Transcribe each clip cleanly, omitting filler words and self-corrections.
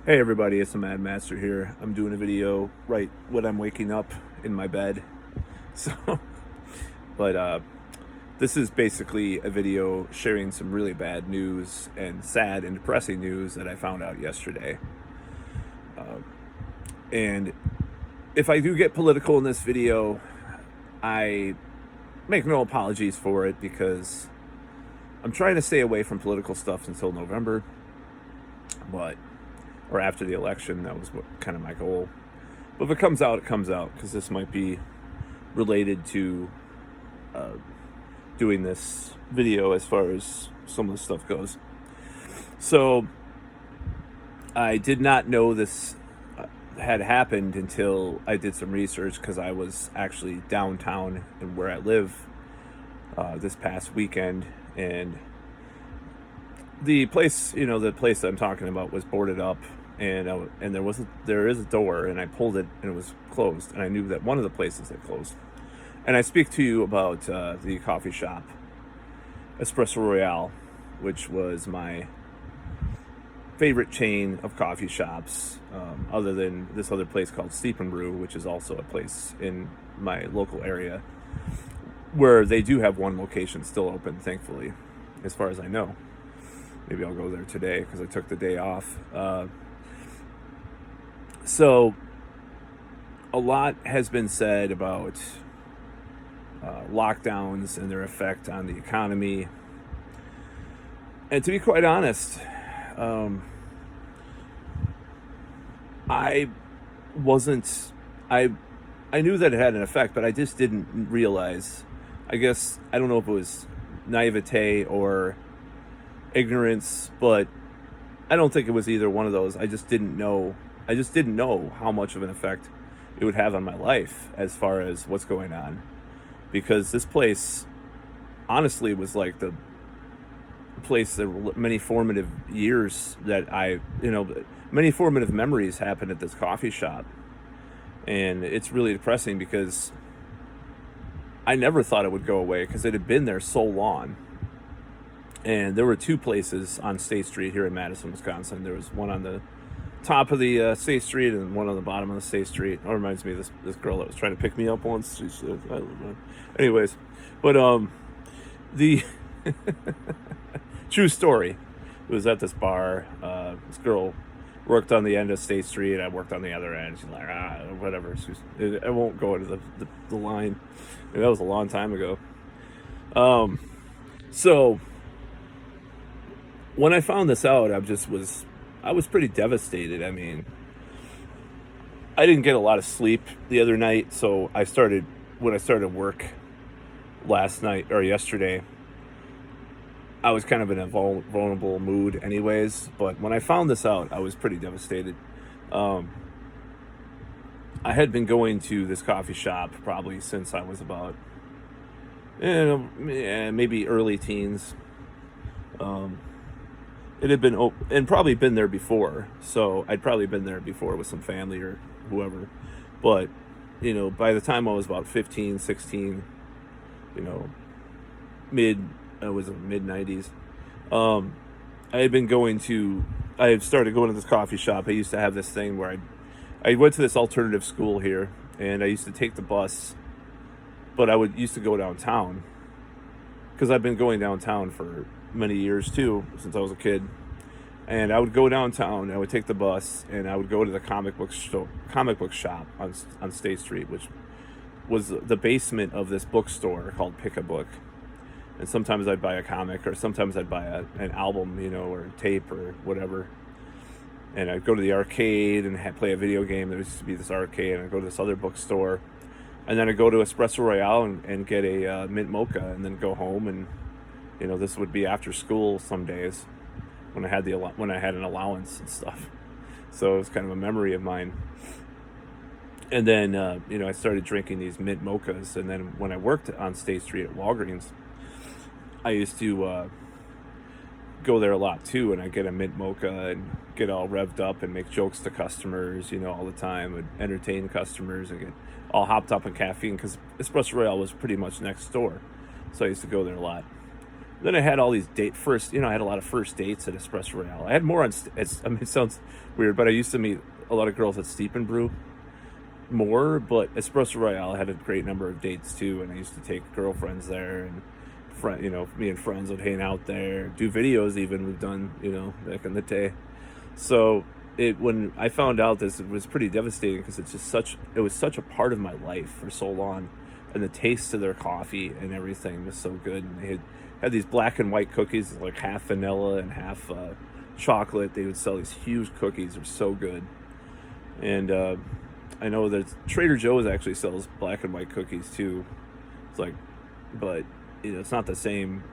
Hey everybody, it's the Mad Master here. I'm doing a video right when I'm waking up in my bed. So, but this is basically a video sharing some really bad news and sad and depressing news that I found out yesterday. And if I do get political in this video, I make no apologies for it because I'm trying to stay away from political stuff until November, but or after the election. That was kind of my goal. But if it comes out, it comes out because this might be related to uh, doing this video as far as some of the stuff goes. So I did not know this had happened until I did some research because I was actually downtown and where I live this past weekend, and the place, the place that I'm talking about was boarded up, and there is a door, and I pulled it and it was closed, and I knew that one of the places had closed. And I speak to you about the coffee shop, Espresso Royale, which was my favorite chain of coffee shops, other than this other place called Steep and Brew, which is also a place in my local area where they do have one location still open, thankfully, as far as I know. Maybe I'll go there today because I took the day off. So a lot has been said about lockdowns and their effect on the economy. And to be quite honest, um, I wasn't. I knew that it had an effect, but I just didn't realize. I guess I don't know if it was naivete or ignorance, but I don't think it was either one of those. I just didn't know. I just didn't know how much of an effect it would have on my life as far as what's going on, because this place honestly was like the place that many formative years that many formative memories happened at this coffee shop. And it's really depressing because I never thought it would go away because it had been there so long. And there were two places on State Street here in Madison, Wisconsin. There was one on the top of the State Street and one on the bottom of the State Street. It reminds me of this girl that was trying to pick me up once. She said, I don't know. Anyways, but the true story. It was at this bar. This girl worked on the end of State Street. I worked on the other end. She's like, whatever. I won't go into the line. That was a long time ago. So when I found this out, I was pretty devastated. I mean, I didn't get a lot of sleep the other night, so when I started work last night or yesterday, I was kind of in a vulnerable mood anyways, but when I found this out, I was pretty devastated. Um, I had been going to this coffee shop probably since I was about, maybe early teens. Um, it had been and probably been there before, so I'd probably been there before with some family or whoever. But, by the time I was about 15, 16, you know, mid, I was in mid 90s. Um, I had been going to, I had started going to this coffee shop. I used to have this thing where I went to this alternative school here, and I used to take the bus, but I would used to go downtown because I've been going downtown for many years too, since I was a kid. And I would go downtown, I would take the bus, and I would go to the comic book shop on State Street, which was the basement of this bookstore called Pick a Book. And sometimes I'd buy a comic, or sometimes I'd buy an album, or a tape or whatever. And I'd go to the arcade and play a video game. There used to be this arcade, and I'd go to this other bookstore, and then I'd go to Espresso Royale and get a mint mocha, and then go home. And this would be after school some days when I had an allowance and stuff. So it was kind of a memory of mine. And then I started drinking these mint mochas, and then when I worked on State Street at Walgreens, I used to go there a lot too, and I get a mint mocha and get all revved up and make jokes to customers, all the time, and entertain customers and get all hopped up on caffeine because Espresso Royale was pretty much next door, so I used to go there a lot. Then I had all these I had a lot of first dates at Espresso Royale. I had more on, I mean, it sounds weird, but I used to meet a lot of girls at Steep and Brew more, but Espresso Royale had a great number of dates too, and I used to take girlfriends there, and me and friends would hang out there, do videos even we've done, back in the day. So when I found out this, it was pretty devastating because it was such a part of my life for so long, and the taste of their coffee and everything was so good. And they had these black and white cookies, like half vanilla and half chocolate. They would sell these huge cookies; they're so good. And I know that Trader Joe's actually sells black and white cookies too. It's like, but it's not the same.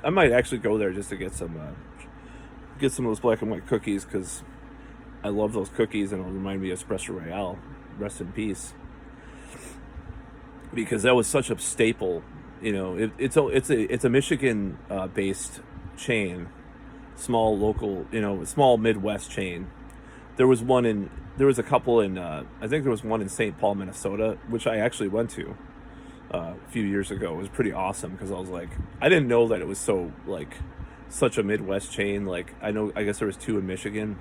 I might actually go there just to get some of those black and white cookies because I love those cookies, and it'll remind me of Espresso Royale. Rest in peace. Because that was such a staple. It's a Michigan based chain, small local, small Midwest chain. There was a couple in I think there was one in St. Paul, Minnesota, which I actually went to a few years ago. It was pretty awesome because I was like, I didn't know that it was so like such a Midwest chain. Like I guess there was two in Michigan,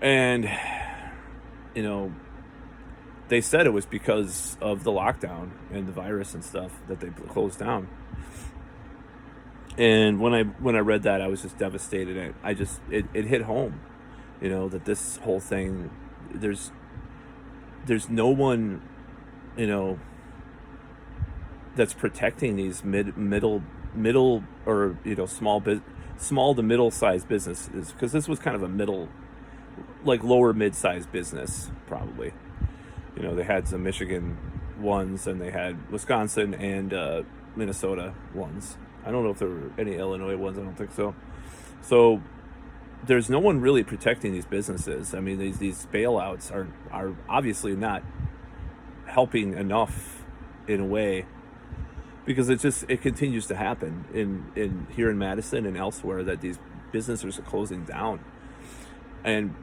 and they said it was because of the lockdown and the virus and stuff that they closed down. And when I read that, I was just devastated. It hit home, that this whole thing, there's no one, that's protecting these middle or small to middle sized businesses, because this was kind of a middle, like lower mid-sized business probably. They had some Michigan ones, and they had Wisconsin and Minnesota ones. I don't know if there were any Illinois ones. I don't think so. So there's no one really protecting these businesses. I mean, these bailouts are obviously not helping enough in a way, because it continues to happen in here in Madison and elsewhere, that these businesses are closing down. And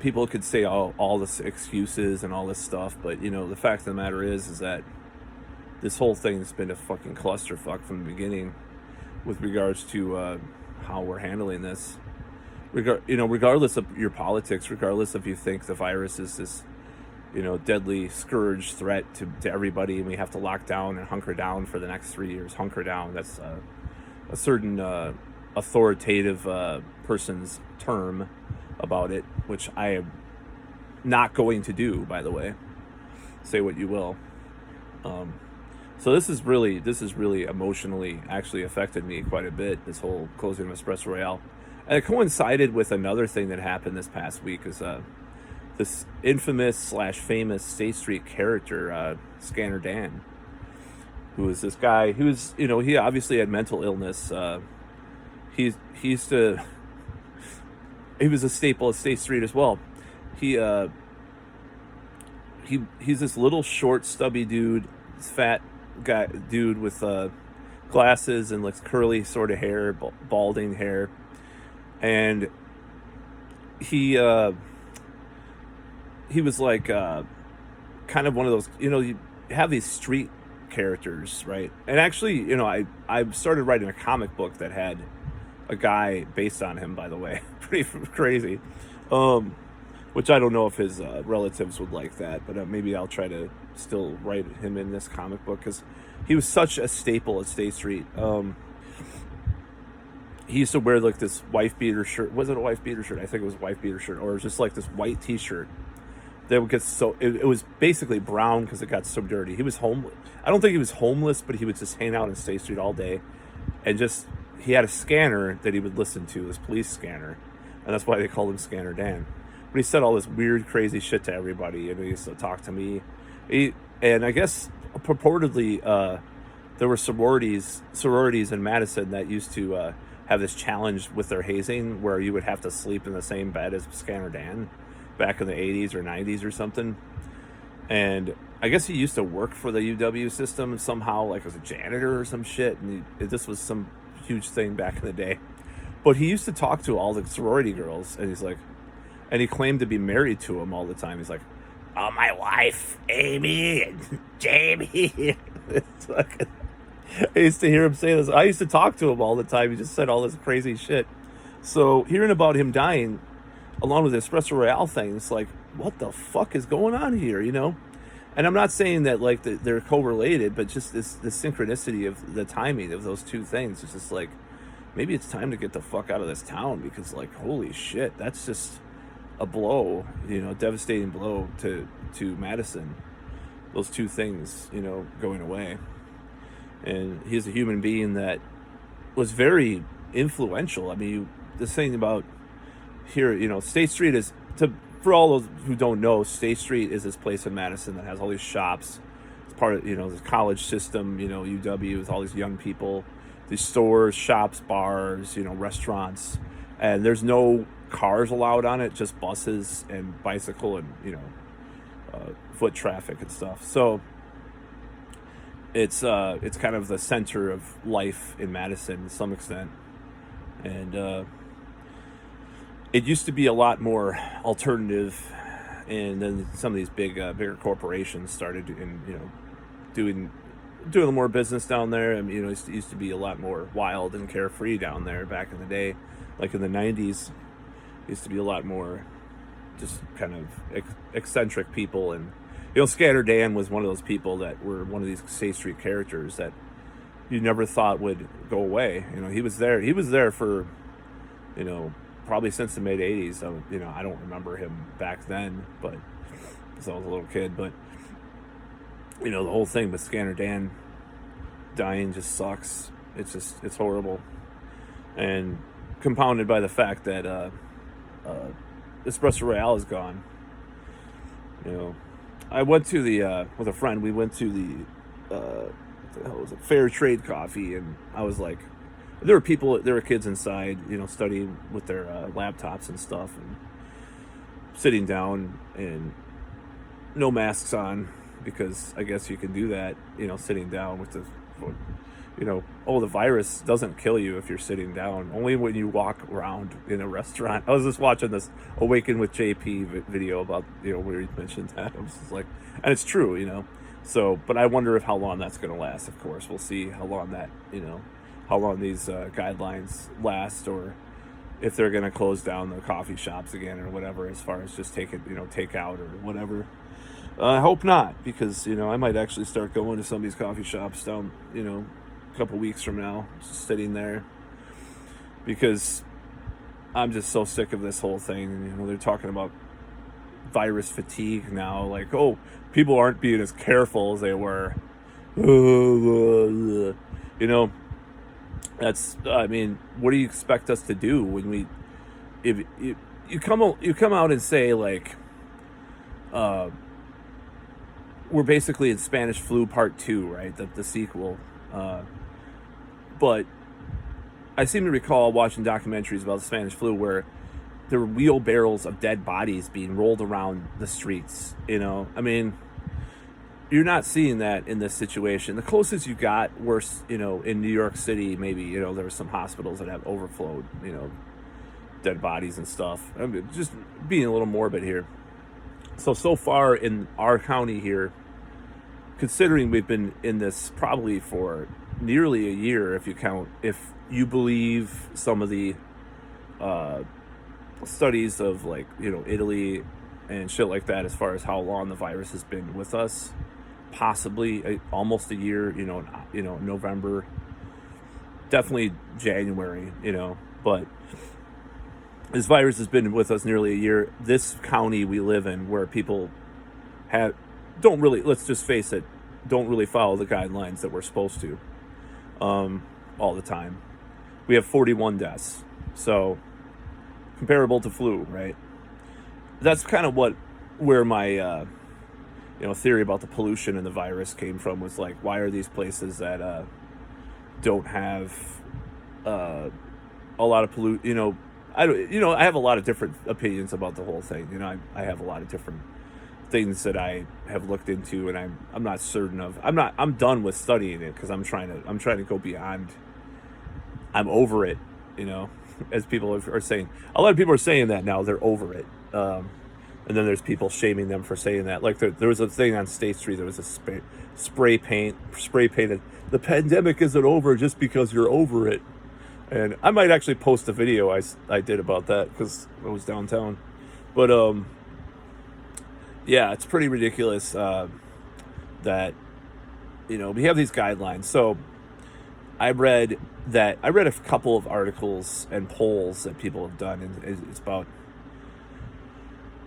people could say all this excuses and all this stuff, but the fact of the matter is that this whole thing's been a fucking clusterfuck from the beginning with regards to how we're handling this. Regardless of your politics, regardless if you think the virus is this deadly scourge threat to everybody, and we have to lock down and hunker down for the next 3 years. Hunker down, that's a certain authoritative person's term about it, which I am not going to do, by the way. Say what you will. So this is really emotionally actually affected me quite a bit, this whole closing of Espresso Royale. And it coincided with another thing that happened this past week, is this infamous / famous State Street character, Scanner Dan, who is this guy who's, he obviously had mental illness. He was a staple of State Street as well. He's this little short, stubby dude, fat dude with glasses and like curly sort of hair, balding hair, and he was like kind of one of those, you have these street characters, right? And actually, I started writing a comic book that had a guy based on him, by the way. Pretty crazy. Which I don't know if his relatives would like that, but maybe I'll try to still write him in this comic book, because he was such a staple at State Street. He used to wear like this wife beater shirt. Was it a wife beater shirt? I think it was a wife beater shirt, or just like this white t-shirt that would get it was basically brown because it got so dirty. He was homeless. I don't think he was homeless, but he would just hang out in State Street all day, and he had a scanner that he would listen to, this police scanner, and that's why they called him Scanner Dan. But he said all this weird, crazy shit to everybody, and he used to talk to me. And I guess purportedly there were sororities in Madison that used to have this challenge with their hazing, where you would have to sleep in the same bed as Scanner Dan back in the 80s or 90s or something. And I guess he used to work for the UW system somehow, like as a janitor or some shit, and this was some huge thing back in the day. But he used to talk to all the sorority girls, and he claimed to be married to them all the time. He's like, "Oh, my wife, Amy and Jamie." I used to hear him say this. I used to talk to him all the time. He just said all this crazy shit. So hearing about him dying, along with the Espresso Royale thing, it's like, what the fuck is going on here? And I'm not saying that like they're correlated, but just the synchronicity of the timing of those two things. It's just like, maybe it's time to get the fuck out of this town, because like, holy shit, that's just a blow, devastating blow to Madison. Those two things, going away. And he's a human being that was very influential. I mean, this thing about here, State Street is, for all those who don't know, State Street is this place in Madison that has all these shops. It's part of, the college system, UW, with all these young people, these stores, shops, bars, restaurants. And there's no cars allowed on it, just buses and bicycle and, foot traffic and stuff. So it's kind of the center of life in Madison to some extent. And it used to be a lot more alternative, and then some of these bigger corporations started doing a little more business down there. I mean, it used to be a lot more wild and carefree down there back in the day, like in the 90s. It used to be a lot more just kind of eccentric people. And Scanner Dan was one of those people that were one of these State Street characters that you never thought would go away. He was there for probably since the mid 80s. So, I don't remember him back then, but because I was a little kid. But the whole thing with Scanner Dan dying just sucks. It's horrible, and compounded by the fact that Espresso Royale is gone. I went to the with a friend. We went to the what the hell was it? Fair Trade Coffee, and I was like, there were kids inside, studying with their laptops and stuff, and sitting down and no masks on, because I guess you can do that, sitting down with the virus doesn't kill you if you're sitting down, only when you walk around in a restaurant. I was just watching this Awaken with JP video about, where he mentioned that. I was just like, and it's true, so, but I wonder how long that's going to last. Of course, we'll see how long that, how long these guidelines last, or if they're going to close down the coffee shops again or whatever, as far as just take out or whatever. I hope not, because, I might actually start going to some of these coffee shops down, a couple weeks from now, just sitting there, because I'm just so sick of this whole thing. They're talking about virus fatigue now, like, oh, people aren't being as careful as they were. That's, I mean, what do you expect us to do when if you come out and say, like, we're basically in Spanish Flu Part 2, right? The sequel. But I seem to recall watching documentaries about the Spanish flu where there were wheelbarrows of dead bodies being rolled around the streets. I mean, you're not seeing that in this situation. The closest you got were, in New York City, maybe, there were some hospitals that have overflowed, dead bodies and stuff. I mean, just being a little morbid here. So far in our county here, considering we've been in this probably for nearly a year, if you believe some of the studies of, like, Italy and shit like that, as far as how long the virus has been with us, possibly almost a year, November, definitely January, but this virus has been with us nearly a year. This county we live in, where people don't really, let's just face it, don't really follow the guidelines that we're supposed to all the time. We have 41 deaths, so comparable to flu, right? That's kind of where my theory about the pollution and the virus came from, was like, why are these places that don't have a lot of I have a lot of different opinions about the whole thing. I have a lot of different things that I have looked into, and I'm not certain of. I'm done with studying it, because I'm trying to go beyond. I'm over it, as people are saying. A lot of people are saying that now, they're over it. And then there's people shaming them for saying that. Like, there was a thing on State Street. There was a spray painted. the pandemic isn't over just because you're over it. And I might actually post a video I did about that because I was downtown. But yeah, it's pretty ridiculous that we have these guidelines. So I read a couple of articles and polls that people have done, and it's about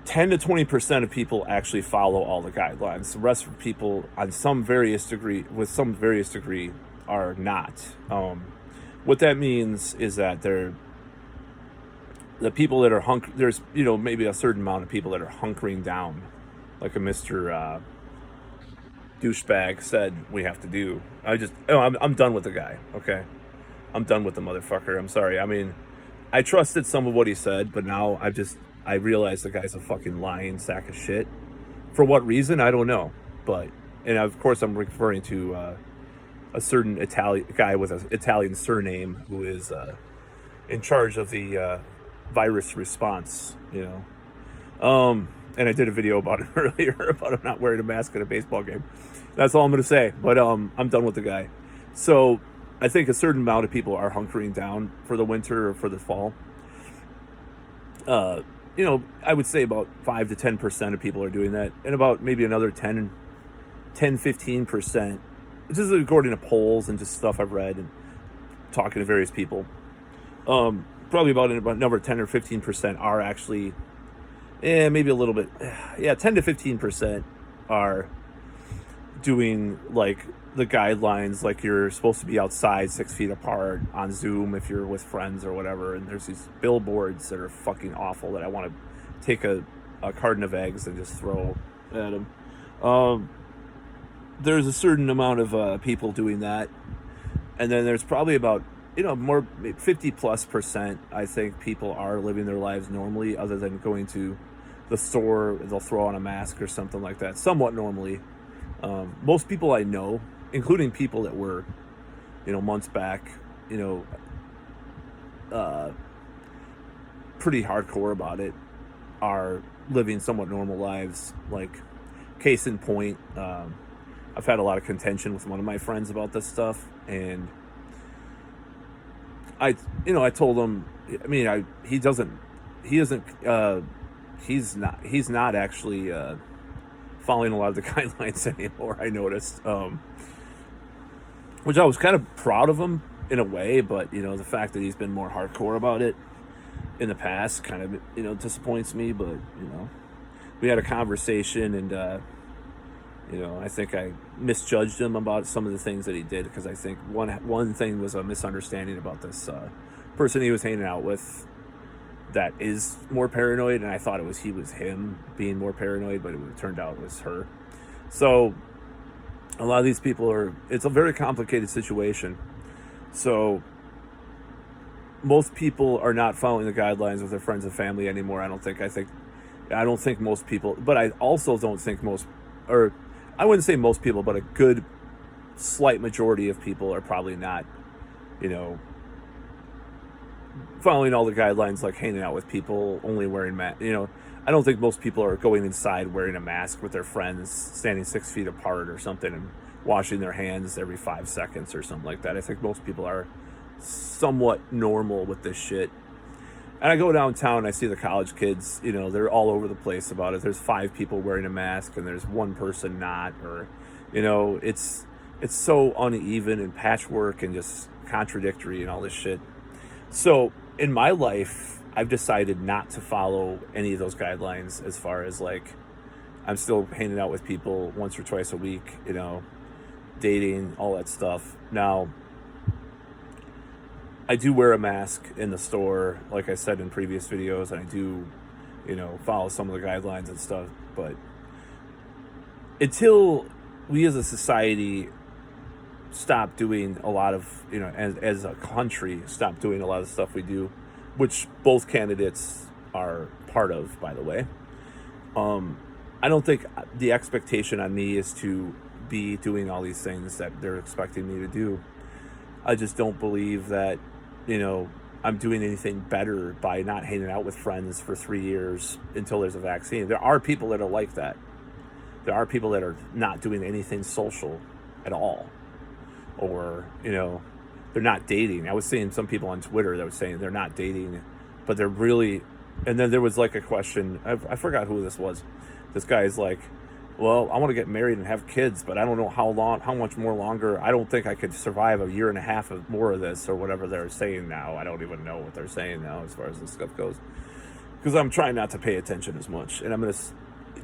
10 to 20% of people actually follow all the guidelines. The rest of people, on some various degree, are not. What that means is that the people that are there's maybe a certain amount of people that are hunkering down, like a Mr. Douchebag said we have to do. I'm done with the guy. Okay, I'm done with the motherfucker. I'm sorry. I mean, I trusted some of what he said, but now I realize the guy's a fucking lying sack of shit. For what reason, I don't know. And of course, I'm referring to a certain Italian guy with an Italian surname who is in charge of the virus response. And I did a video about it earlier about him not wearing a mask at a baseball game. That's all I'm going to say. But I'm done with the guy. So I think a certain amount of people are hunkering down for the winter or for the fall. I would say about 5 to 10% of people are doing that, and about maybe another 15%. This is according to polls and just stuff I've read and talking to various people. Probably about another 10 or 15% are actually, maybe a little bit, 10 to 15% are doing like the guidelines, like you're supposed to be outside 6 feet apart on Zoom if you're with friends or whatever. And there's these billboards that are fucking awful that I want to take a carton of eggs and just throw at them. There's a certain amount of people doing that, and then there's probably about more 50+%. I think people are living their lives normally, other than going to the store. They'll throw on a mask or something like that, somewhat normally. Most people I know, including people that were, months back, pretty hardcore about it, are living somewhat normal lives. Like, case in point, I've had a lot of contention with one of my friends about this stuff, and I told him, he's not actually following a lot of the guidelines anymore. I noticed, which I was kind of proud of him in a way, but the fact that he's been more hardcore about it in the past kind of disappoints me. But we had a conversation, and I think I misjudged him about some of the things that he did, because I think one thing was a misunderstanding about this person he was hanging out with that is more paranoid, and I thought it was him being more paranoid, but it turned out it was her. So a lot of these people it's a very complicated situation. So most people are not following the guidelines with their friends and family anymore. I don't think most people, but I also don't think I wouldn't say most people, but a good slight majority of people are probably not, following all the guidelines, like hanging out with people, only wearing masks. I don't think most people are going inside wearing a mask with their friends, standing 6 feet apart or something, and washing their hands every 5 seconds or something like that. I think most people are somewhat normal with this shit. And I go downtown, I see the college kids, they're all over the place about it. There's 5 people wearing a mask and there's one person not, or, it's so uneven and patchwork and just contradictory and all this shit. So in my life, I've decided not to follow any of those guidelines, as far as like, I'm still hanging out with people once or twice a week, dating, all that stuff. Now, I do wear a mask in the store, like I said in previous videos, and I do, follow some of the guidelines and stuff. But until we as a society stop doing a lot of, as a country, stop doing a lot of stuff we do, which both candidates are part of, by the way, I don't think the expectation on me is to be doing all these things that they're expecting me to do. I just don't believe that, I'm doing anything better by not hanging out with friends for 3 years until there's a vaccine. There are people that are like that. There are people that are not doing anything social at all, or, they're not dating. I was seeing some people on Twitter that were saying they're not dating, but they're really. And then there was like a question. I forgot who this was. This guy is like, well, I want to get married and have kids, but I don't know how much more longer. I don't think I could survive a year and a half of more of this, or whatever they're saying now. I don't even know what they're saying now as far as this stuff goes, because I'm trying not to pay attention as much, and I'm going to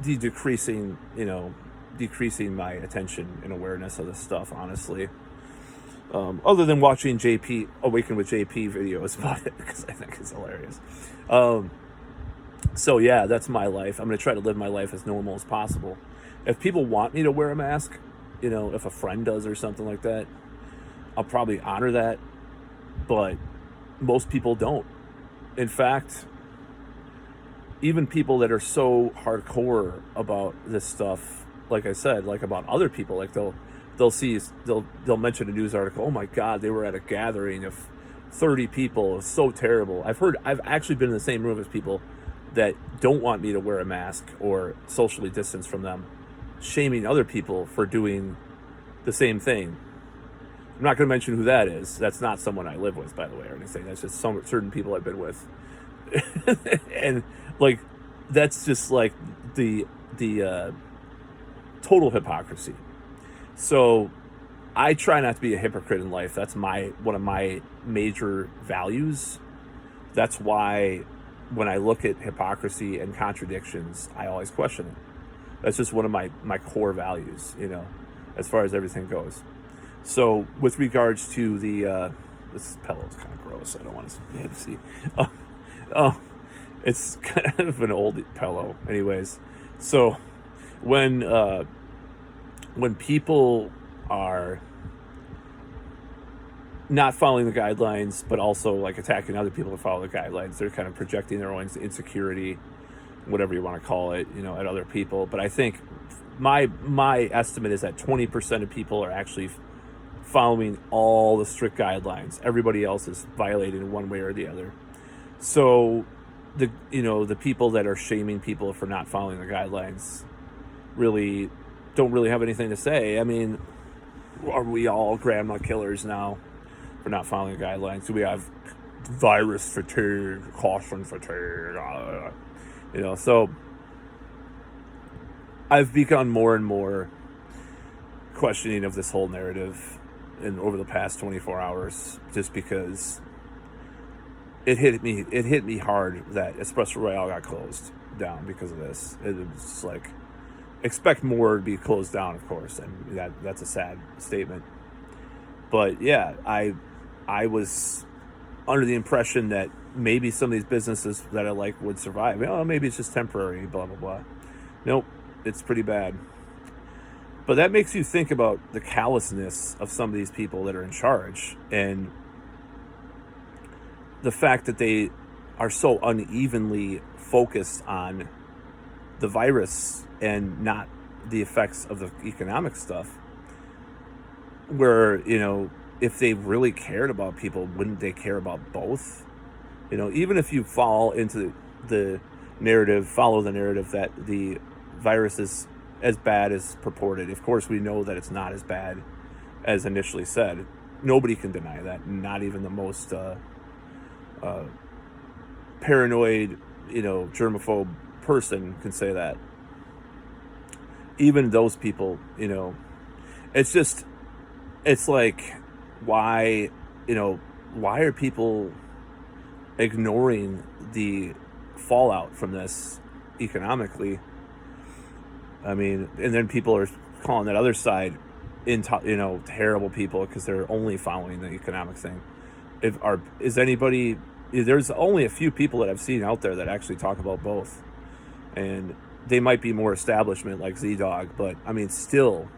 be decreasing my attention and awareness of this stuff, honestly. Other than watching JP Awaken with JP videos about it, because I think it's hilarious. So yeah, that's my life. I'm going to try to live my life as normal as possible. If people want me to wear a mask, if a friend does or something like that, I'll probably honor that. But most people don't. In fact, even people that are so hardcore about this stuff, like I said, like about other people, like they'll mention a news article. Oh my God, they were at a gathering of 30 people. It was so terrible. I've actually been in the same room as people that don't want me to wear a mask or socially distance from them, shaming other people for doing the same thing. I'm not going to mention who that is. That's not someone I live with, by the way, or anything. That's just some certain people I've been with. And like, that's just like the total hypocrisy. So I try not to be a hypocrite in life. That's one of my major values. That's why when I look at hypocrisy and contradictions, I always question it. That's just one of my core values, as far as everything goes. So with regards to this pillow's kind of gross. I don't want to see. It's kind of an old pillow. Anyways, so when people are not following the guidelines, but also like attacking other people to follow the guidelines, they're kind of projecting their own insecurity, whatever you want to call it, at other people. But I think my estimate is that 20% of people are actually following all the strict guidelines. Everybody else is violating one way or the other. So the people that are shaming people for not following the guidelines really don't really have anything to say. I mean, are we all grandma killers now for not following the guidelines? Do we have virus fatigue, caution fatigue? So I've become more and more questioning of this whole narrative over the past 24 hours, just because it hit me hard that Espresso Royale got closed down because of this. It was like, expect more to be closed down, of course, and that's a sad statement. But yeah, I was under the impression that maybe some of these businesses that I like would survive. Maybe it's just temporary, blah, blah, blah. Nope, it's pretty bad. But that makes you think about the callousness of some of these people that are in charge, and the fact that they are so unevenly focused on the virus and not the effects of the economic stuff, where, if they really cared about people, wouldn't they care about both? Even if you follow the narrative that the virus is as bad as purported. Of course, we know that it's not as bad as initially said. Nobody can deny that. Not even the most paranoid, germaphobe person can say that. Even those people, it's like, why are people ignoring the fallout from this economically? I mean, and then people are calling that other side terrible people because they're only following the economic thing. There's only a few people that I've seen out there that actually talk about both, and they might be more establishment like Z-Dog, but I mean, still,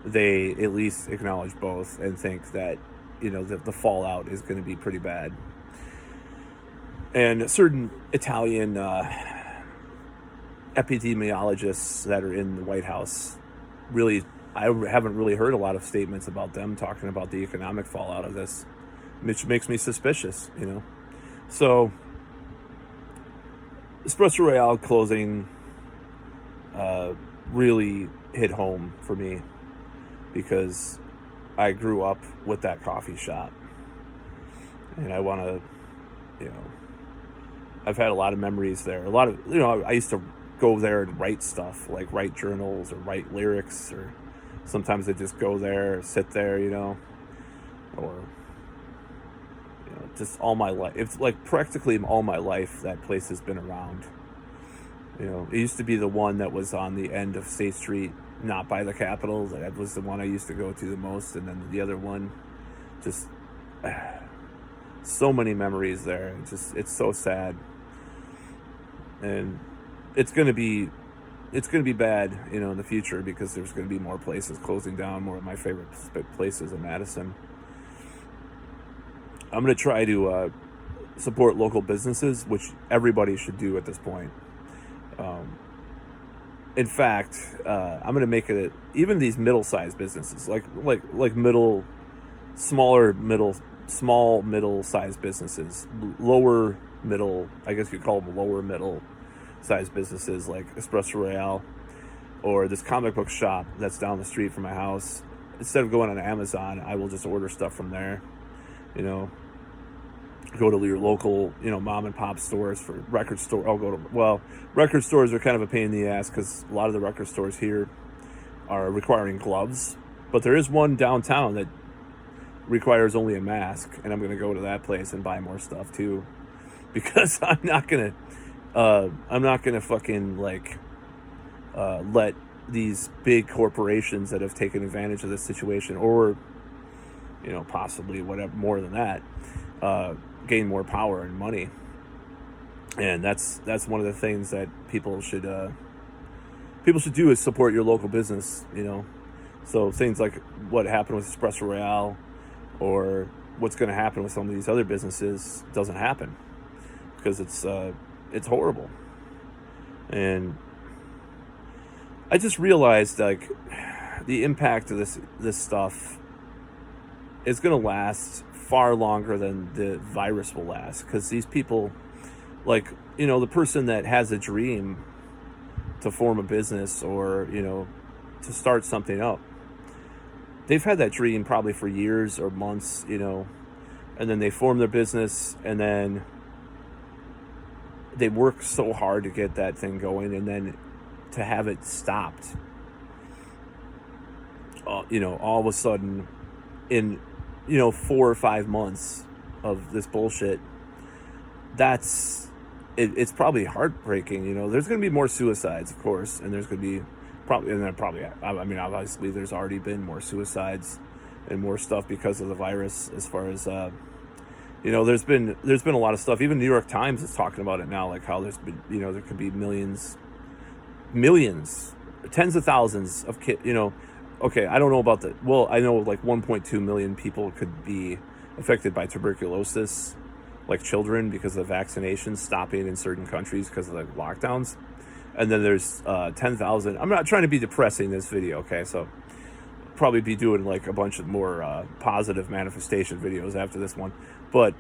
they at least acknowledge both and think that the fallout is going to be pretty bad. And certain Italian epidemiologists that are in the White House, I haven't really heard a lot of statements about them talking about the economic fallout of this, which makes me suspicious. So Espresso Royale closing really hit home for me, because I grew up with that coffee shop, and I want to, you know, I've had a lot of memories there. A lot of, I used to go there and write stuff, like write journals or write lyrics, or sometimes I just go there, sit there, or just all my life. It's like practically all my life that place has been around. It used to be the one that was on the end of State Street, not by the Capitol. That was the one I used to go to the most, and then the other one, just so many memories there. It's so sad, and it's gonna be bad, in the future, because there's gonna be more places closing down. More of my favorite places in Madison. I'm gonna try to support local businesses, which everybody should do at this point. In fact, I'm gonna make it even these middle-sized businesses, like small middle-sized businesses, lower middle. I guess you'd call them lower middle-sized businesses, like Espresso Royale, or this comic book shop that's down the street from my house. Instead of going on Amazon, I will just order stuff from there. Go to your local, mom and pop stores. For record store, record stores are kind of a pain in the ass, because a lot of the record stores here are requiring gloves, but there is one downtown that requires only a mask, and I'm going to go to that place and buy more stuff too, because I'm not gonna fucking let these big corporations that have taken advantage of this situation, or possibly whatever more than that, gain more power and money. And that's one of the things that people should do, is support your local business. So things like what happened with Espresso Royale, or what's going to happen with some of these other businesses, doesn't happen, because it's horrible. And I just realized, the impact of this stuff is going to last far longer than the virus will last, because these people, the person that has a dream to form a business, or to start something up, they've had that dream probably for years or months, and then they form their business, and then they work so hard to get that thing going, and then to have it stopped, all of a sudden, in 4 or 5 months of this bullshit, it's probably heartbreaking. There's going to be more suicides, of course, and there's going to be obviously there's already been more suicides and more stuff because of the virus, as far as there's been a lot of stuff. Even New York Times is talking about it now, like how there's been, there could be millions, tens of thousands of kids, okay, I don't know about I know 1.2 million people could be affected by tuberculosis, like children, because of vaccinations stopping in certain countries because of the lockdowns. And then there's 10,000. I'm not trying to be depressing this video, okay? So probably be doing a bunch of more positive manifestation videos after this one. But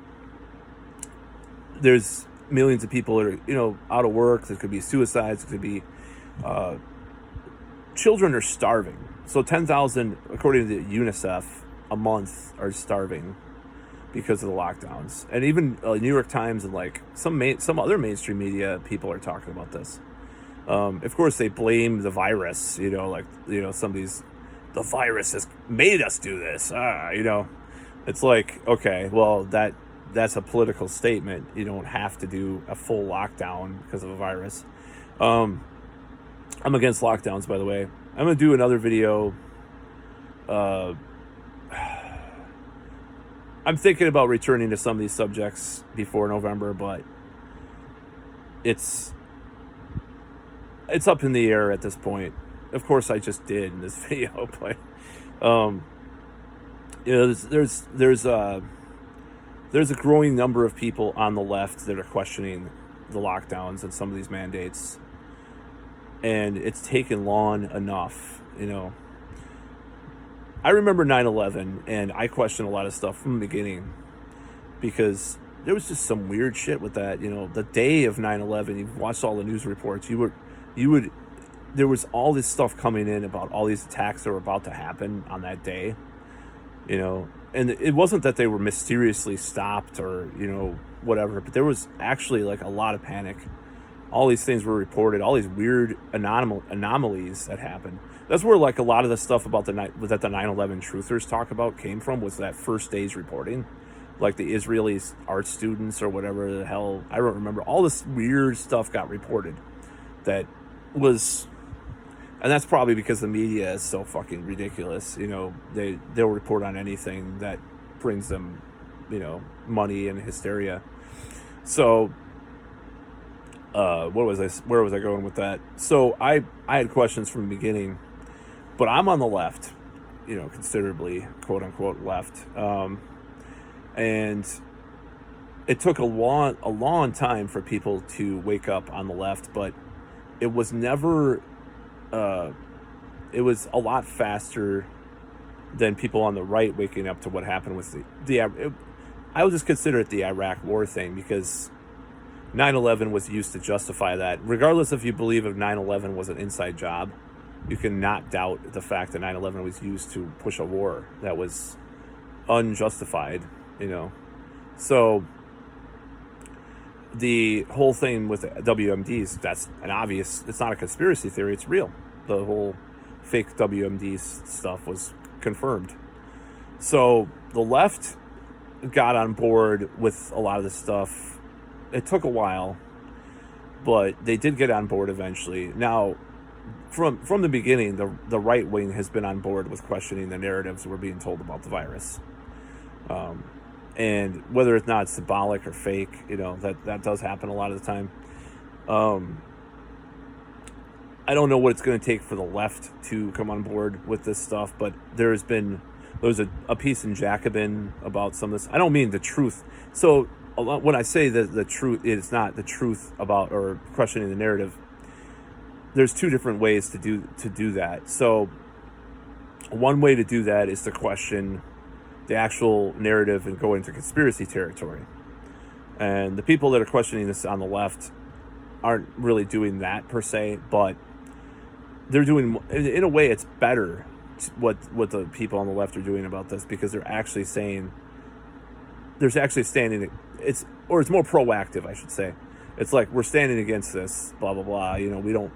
there's millions of people that are, out of work. There could be suicides. There could be children are starving. So 10,000, according to UNICEF, a month are starving because of the lockdowns. And even New York Times and some other mainstream media people are talking about this. Of course, they blame the virus. Somebody's, the virus has made us do this. It's okay, well, that's a political statement. You don't have to do a full lockdown because of a virus. I'm against lockdowns, by the way. I'm going to do another video. I'm thinking about returning to some of these subjects before November, but it's up in the air at this point. Of course, I just did in this video, but there's a growing number of people on the left that are questioning the lockdowns and some of these mandates. And it's taken long enough, I remember 9/11, and I questioned a lot of stuff from the beginning, because there was just some weird shit with that. The day of 9/11, you've watched all the news reports, there was all this stuff coming in about all these attacks that were about to happen on that day. you know. And it wasn't that they were mysteriously stopped or, whatever, but there was actually like a lot of panic. All these things were reported, all these weird anomalies that happened. That's where like a lot of the stuff about the night that the 9/11 truthers talk about came from, was that first day's reporting. Like the Israeli art students or whatever the hell, I don't remember. All this weird stuff got reported that was, and that's probably because the media is so fucking ridiculous. They'll report on anything that brings them, money and hysteria. So, where was I going with that? So I had questions from the beginning, but I'm on the left, considerably, quote unquote, left. And it took a long time for people to wake up on the left, but it was never, it was a lot faster than people on the right waking up to what happened with I would just consider it the Iraq War thing, because 9/11 was used to justify that. Regardless if you believe if 9/11 was an inside job, you cannot doubt the fact that 9/11 was used to push a war that was unjustified, So the whole thing with WMDs, that's it's not a conspiracy theory, it's real. The whole fake WMD stuff was confirmed. So the left got on board with a lot of this stuff. It took a while, but they did get on board eventually. Now, from the beginning, the right wing has been on board with questioning the narratives we're being told about the virus. And whether it's not symbolic or fake, that does happen a lot of the time. I don't know what it's going to take for the left to come on board with this stuff, but there's a piece in Jacobin about some of this. I don't mean the truth. So when I say that the truth, it's not the truth about or questioning the narrative. There's two different ways to do that. So one way to do that is to question the actual narrative and go into conspiracy territory. And the people that are questioning this on the left aren't really doing that per se, but they're doing, in a way, it's better what the people on the left are doing about this, because they're actually saying, there's actually standing, it's more proactive, I should say. It's like, we're standing against this, blah, blah, blah.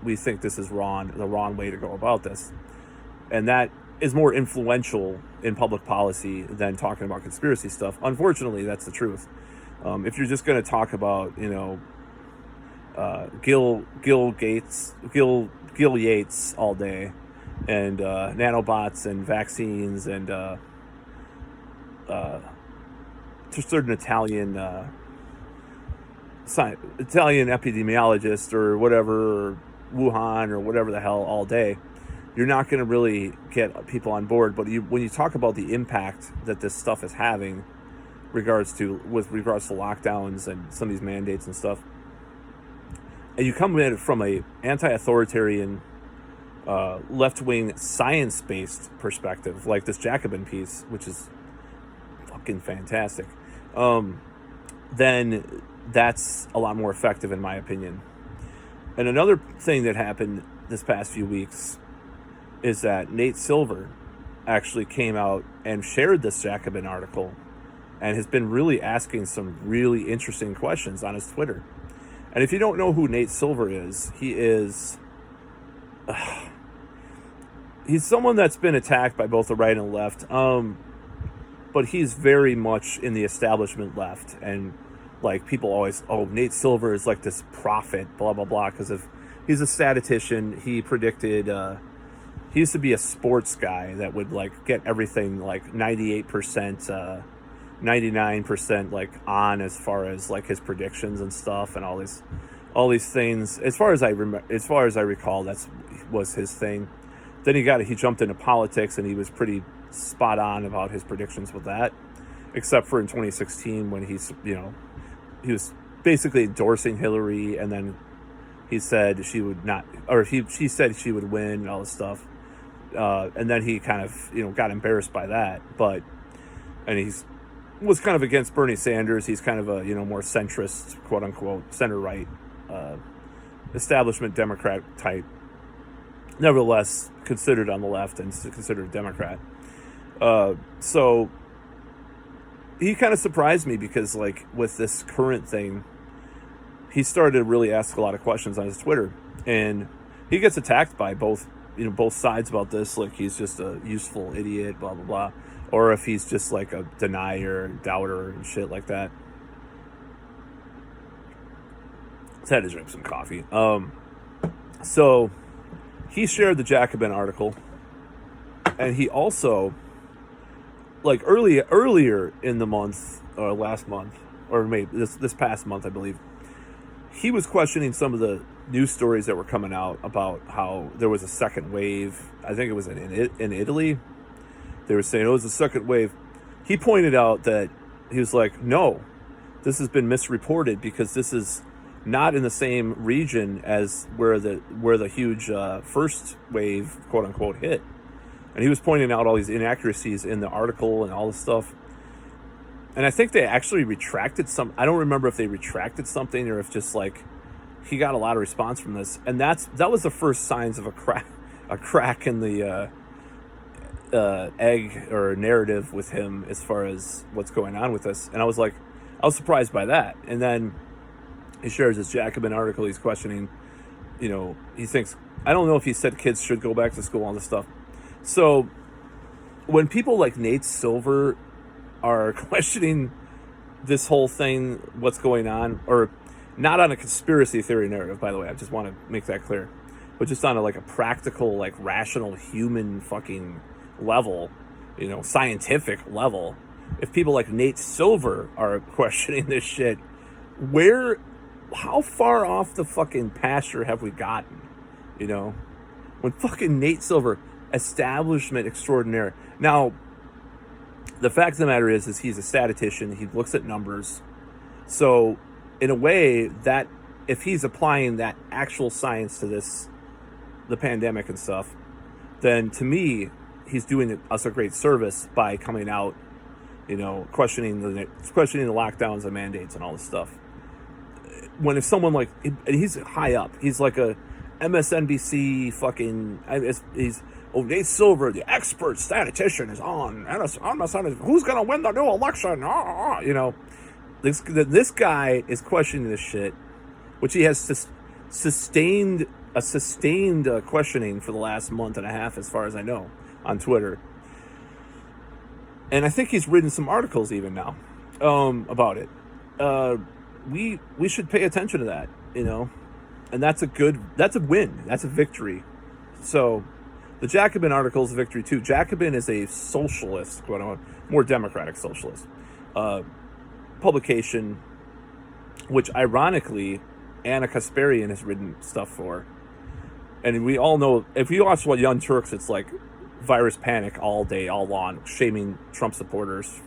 We think this is wrong, the wrong way to go about this. And that is more influential in public policy than talking about conspiracy stuff. Unfortunately, that's the truth. If you're just going to talk about, Gil Yates all day, and nanobots and vaccines and certain Italian epidemiologist or whatever, or Wuhan or whatever the hell all day, you're not going to really get people on board. But when you talk about the impact that this stuff is having with regards to lockdowns and some of these mandates and stuff, and you come at it from a anti-authoritarian, left-wing, science-based perspective, like this Jacobin piece, which is fucking fantastic, then that's a lot more effective, in my opinion. And another thing that happened this past few weeks is that Nate Silver actually came out and shared this Jacobin article and has been really asking some really interesting questions on his Twitter. And if you don't know who Nate Silver is, he's someone that's been attacked by both the right and the left, but he's very much in the establishment left. And like, people always, Nate Silver is like this prophet, blah, blah, blah, because he's a statistician. He predicted, he used to be a sports guy that would like get everything like 98%, 99% like on, as far as like his predictions and stuff, and all these things. As far as I recall, that was his thing. Then he jumped into politics, and he was pretty spot on about his predictions with that, except for in 2016 when he was basically endorsing Hillary, and then he said she would not, or she said she would win and all this stuff, and then he kind of got embarrassed by that, and he was kind of against Bernie Sanders. He's kind of a more centrist, quote unquote, center right, establishment Democrat type, nevertheless considered on the left and considered a Democrat. So he kind of surprised me because, like, with this current thing, he started to really ask a lot of questions on his Twitter, and he gets attacked by both sides about this. Like, he's just a useful idiot, blah blah blah, or if he's just like a denier, doubter, and shit like that. Just had to drink some coffee. So he shared the Jacobin article, and he also, like, earlier in the month, or last month, or maybe this past month, I believe, he was questioning some of the news stories that were coming out about how there was a second wave. I think it was in Italy. They were saying it was a second wave. He pointed out that he was like, no, this has been misreported because this is not in the same region as where the huge first wave, quote unquote, hit. And he was pointing out all these inaccuracies in the article and all this stuff. And I think they actually retracted some. I don't remember if they retracted something or if just, like, he got a lot of response from this. And that was the first signs of a crack in the egg or narrative with him as far as what's going on with this. And I was surprised by that. And then he shares this Jacobin article. He's questioning, he thinks, I don't know if he said kids should go back to school, all this stuff. So when people like Nate Silver are questioning this whole thing, what's going on, or not on a conspiracy theory narrative, by the way, I just want to make that clear, but just on a practical, like, rational human fucking level, scientific level. If people like Nate Silver are questioning this shit, how far off the fucking pasture have we gotten? When fucking Nate Silver, establishment extraordinaire. Now, the fact of the matter is he's a statistician. He looks at numbers. So, in a way, that if he's applying that actual science to the pandemic and stuff, then to me, he's doing us a great service by coming out, questioning the lockdowns and mandates and all this stuff. When if someone like, and he's high up, he's like a MSNBC fucking, Nate Silver, the expert statistician, is on MSNBC. Who's going to win the new election? This guy is questioning this shit, which he has sustained questioning for the last month and a half, as far as I know, on Twitter. And I think he's written some articles even now about it. We should pay attention to that, and that's a win. That's a victory. So the Jacobin article is a victory too. Jacobin is a socialist, more democratic socialist publication, which ironically Anna Kasparian has written stuff for. And we all know, if you watch Young Turks, it's like virus panic all day, all long, shaming Trump supporters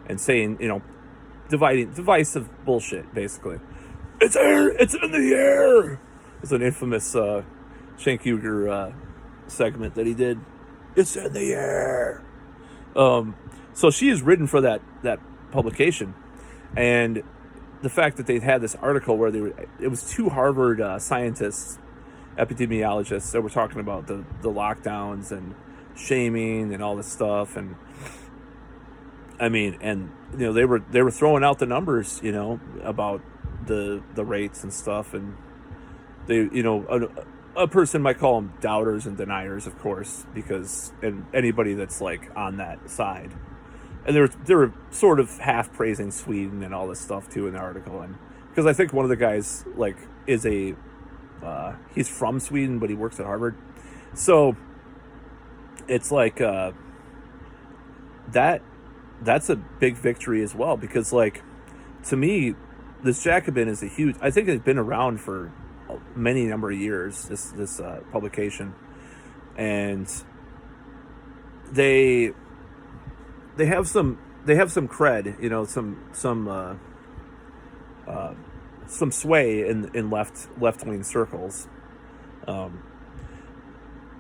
and saying, divisive bullshit, basically. It's air, it's in the air. It's an infamous Cenk Uygur segment that he did. It's in the air. So she is written for that publication, and the fact that they had this article where it was two Harvard scientists, epidemiologists, that were talking about the lockdowns and shaming and all this stuff, and I mean, and they were throwing out the numbers, about the rates and stuff, and they, a person might call them doubters and deniers, of course, because, and anybody that's like on that side. And they were sort of half praising Sweden and all this stuff too in the article, and because I think one of the guys is he's from Sweden but he works at Harvard, so it's like that's a big victory as well, because to me, this Jacobin is I think it's been around for many number of years, this publication, and they have some cred, some sway in left-wing circles.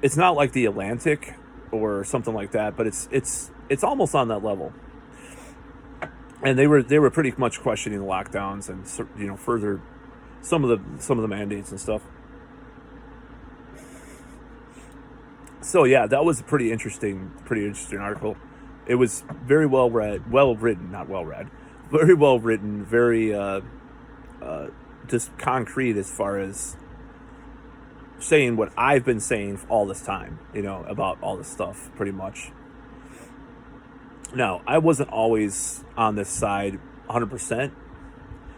It's not like the Atlantic or something like that, but it's almost on that level. And they were pretty much questioning the lockdowns and further some of the mandates and stuff. So yeah, that was a pretty interesting article. it was very well written, not well read, very well written, very just concrete as far as saying what I've been saying all this time, about all this stuff, pretty much. Now, I wasn't always on this side 100%,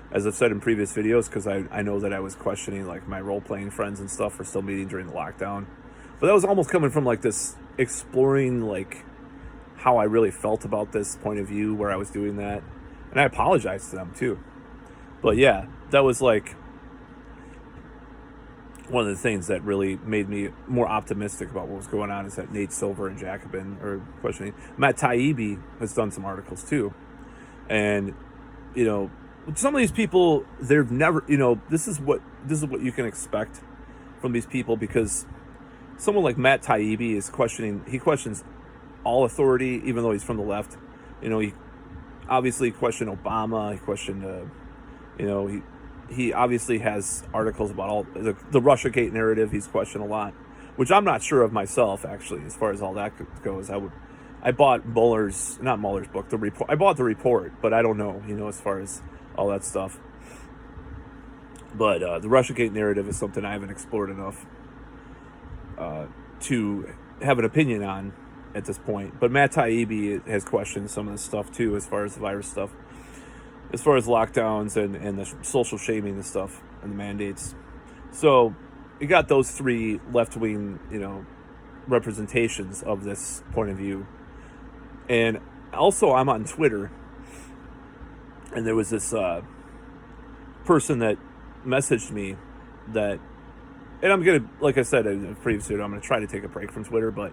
as I've said in previous videos, because I know that I was questioning, like, my role-playing friends and stuff were still meeting during the lockdown. But that was almost coming from, like, this exploring, like, how I really felt about this point of view where I was doing that. And I apologized to them, too. But, yeah, that was, like, one of the things that really made me more optimistic about what was going on, is that Nate Silver and Jacobin are questioning. Matt Taibbi has done some articles, too. And, some of these people, they've never, this is what you can expect from these people, because someone like Matt Taibbi is he questions all authority, even though he's from the left. He obviously questioned Obama. He questioned, he obviously has articles about all the Russiagate narrative. He's questioned a lot, which I'm not sure of myself, actually, as far as all that goes. I bought not Mueller's book, the report. I bought the report, but I don't know, as far as all that stuff. But the Russiagate narrative is something I haven't explored enough to have an opinion on at this point. But Matt Taibbi has questioned some of this stuff too, as far as the virus stuff, as far as lockdowns and the social shaming and stuff and the mandates. So you got those three left-wing, representations of this point of view. And also, I'm on Twitter, and there was this person that messaged me that, and I'm gonna, like I said in the previous video, I'm gonna try to take a break from Twitter, but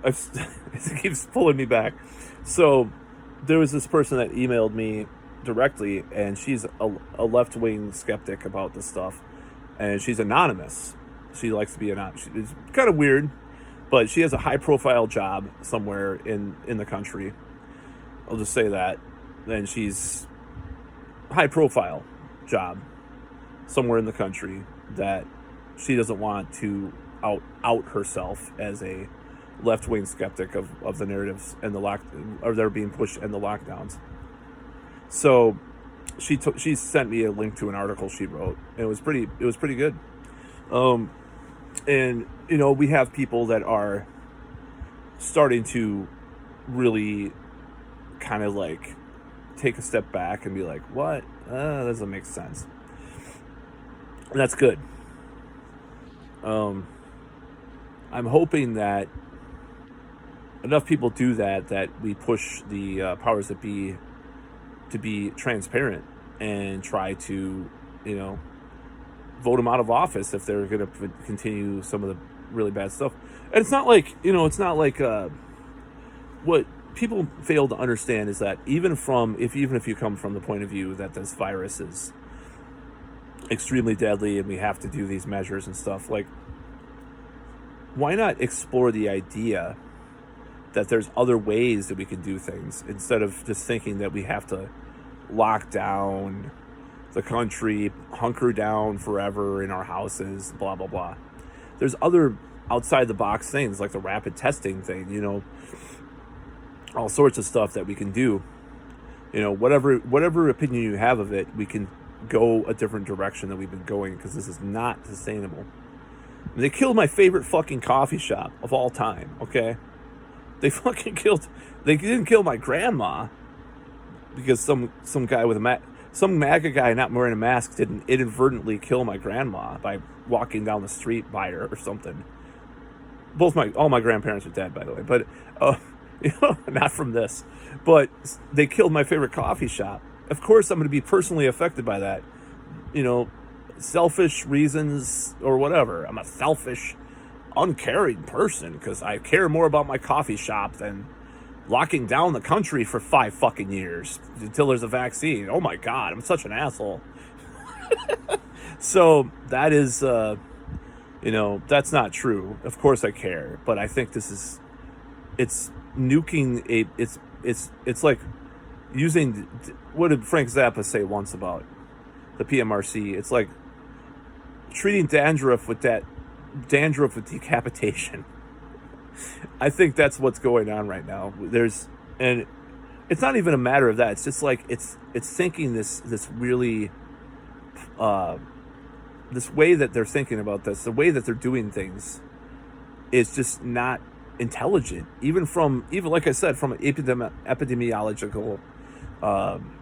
it keeps pulling me back. So there was this person that emailed me directly, and she's a left-wing skeptic about this stuff, and she's anonymous. She likes to be anonymous. It's kind of weird, but she has a high-profile job somewhere in the country. I'll just say that. And she's high-profile job somewhere in the country that she doesn't want to out herself as a left-wing skeptic of the narratives and or they're being pushed in the lockdowns. So she sent me a link to an article she wrote, and it was pretty good. And we have people that are starting to really kind of like take a step back and be like, what? That doesn't make sense. And that's good. I'm hoping that enough people do that we push the powers that be to be transparent and try to, vote them out of office if they're going to continue some of the really bad stuff. And it's not like, what people fail to understand is that even if you come from the point of view that this virus is extremely deadly and we have to do these measures and stuff, like, why not explore the idea that there's other ways that we can do things, instead of just thinking that we have to lock down the country, hunker down forever in our houses, blah, blah, blah. There's other outside the box things, like the rapid testing thing, all sorts of stuff that we can do. Whatever opinion you have of it, we can go a different direction that we've been going, because this is not sustainable. And they killed my favorite fucking coffee shop of all time, okay? They didn't kill my grandma because some guy with some MAGA guy not wearing a mask didn't inadvertently kill my grandma by walking down the street by her or something. All my grandparents are dead, by the way, but not from this. But they killed my favorite coffee shop. Of course, I'm going to be personally affected by that. Selfish reasons or whatever. I'm a selfish, uncaring person because I care more about my coffee shop than locking down the country for 5 fucking years until there's a vaccine. Oh my God, I'm such an asshole. So that is, that's not true. Of course I care, but I think it's nuking it's like using, what did Frank Zappa say once about the PMRC? It's like treating dandruff with decapitation. I think that's what's going on right now. And it's not even a matter of that. It's just like it's thinking this really uh, this way that they're thinking about this, the way that they're doing things is just not intelligent. Even like I said, from an epidemiological um,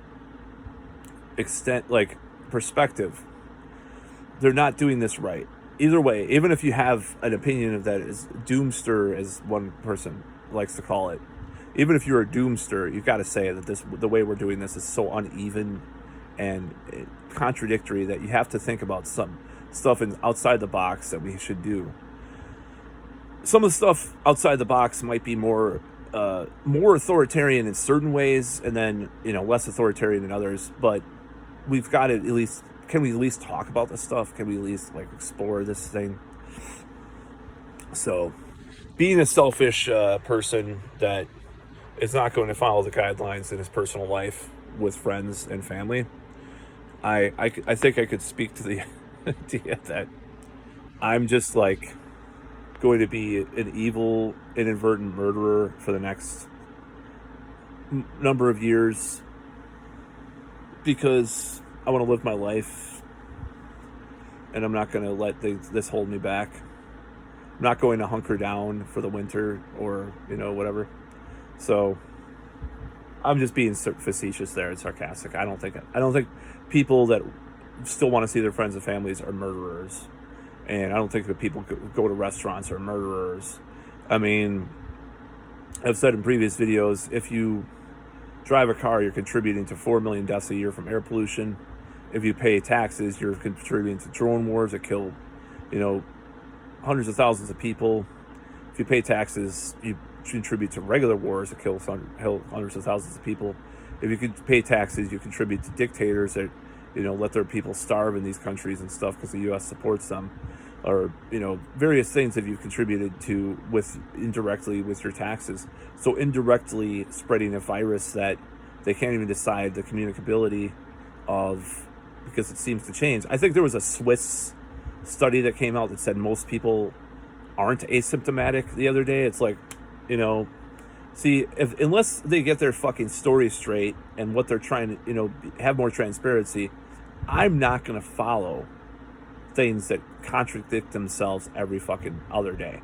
extent, like perspective, they're not doing this right. Either way, even if you have an opinion of that is doomster, as one person likes to call it, even if you're a doomster, you've got to say that the way we're doing this is so uneven and contradictory that you have to think about some stuff outside the box that we should do. Some of the stuff outside the box might be more authoritarian in certain ways, and then less authoritarian in others. But we've got to at least, can we at least talk about this stuff? Can we at least like explore this thing? So, being a selfish person that is not going to follow the guidelines in his personal life with friends and family, I think I could speak to the idea that I'm just like going to be an evil, inadvertent murderer for the next number of years because I want to live my life and I'm not going to let this hold me back. I'm not going to hunker down for the winter or, whatever. So I'm just being facetious there and sarcastic. I don't think people that still want to see their friends and families are murderers. And I don't think that people go to restaurants are murderers. I mean, I've said in previous videos, if you drive a car, you're contributing to 4 million deaths a year from air pollution. If you pay taxes, you're contributing to drone wars that kill, hundreds of thousands of people. If you pay taxes, you contribute to regular wars that kill hundreds of thousands of people. If you could pay taxes, you contribute to dictators that let their people starve in these countries and stuff because the U.S. supports them, or various things that you've contributed to indirectly with your taxes. So indirectly spreading a virus that they can't even decide the communicability of because it seems to change. I think there was a Swiss study that came out that said most people aren't asymptomatic the other day. It's like, see, unless they get their fucking story straight and what they're trying to, have more transparency, I'm not going to follow things that contradict themselves every fucking other day.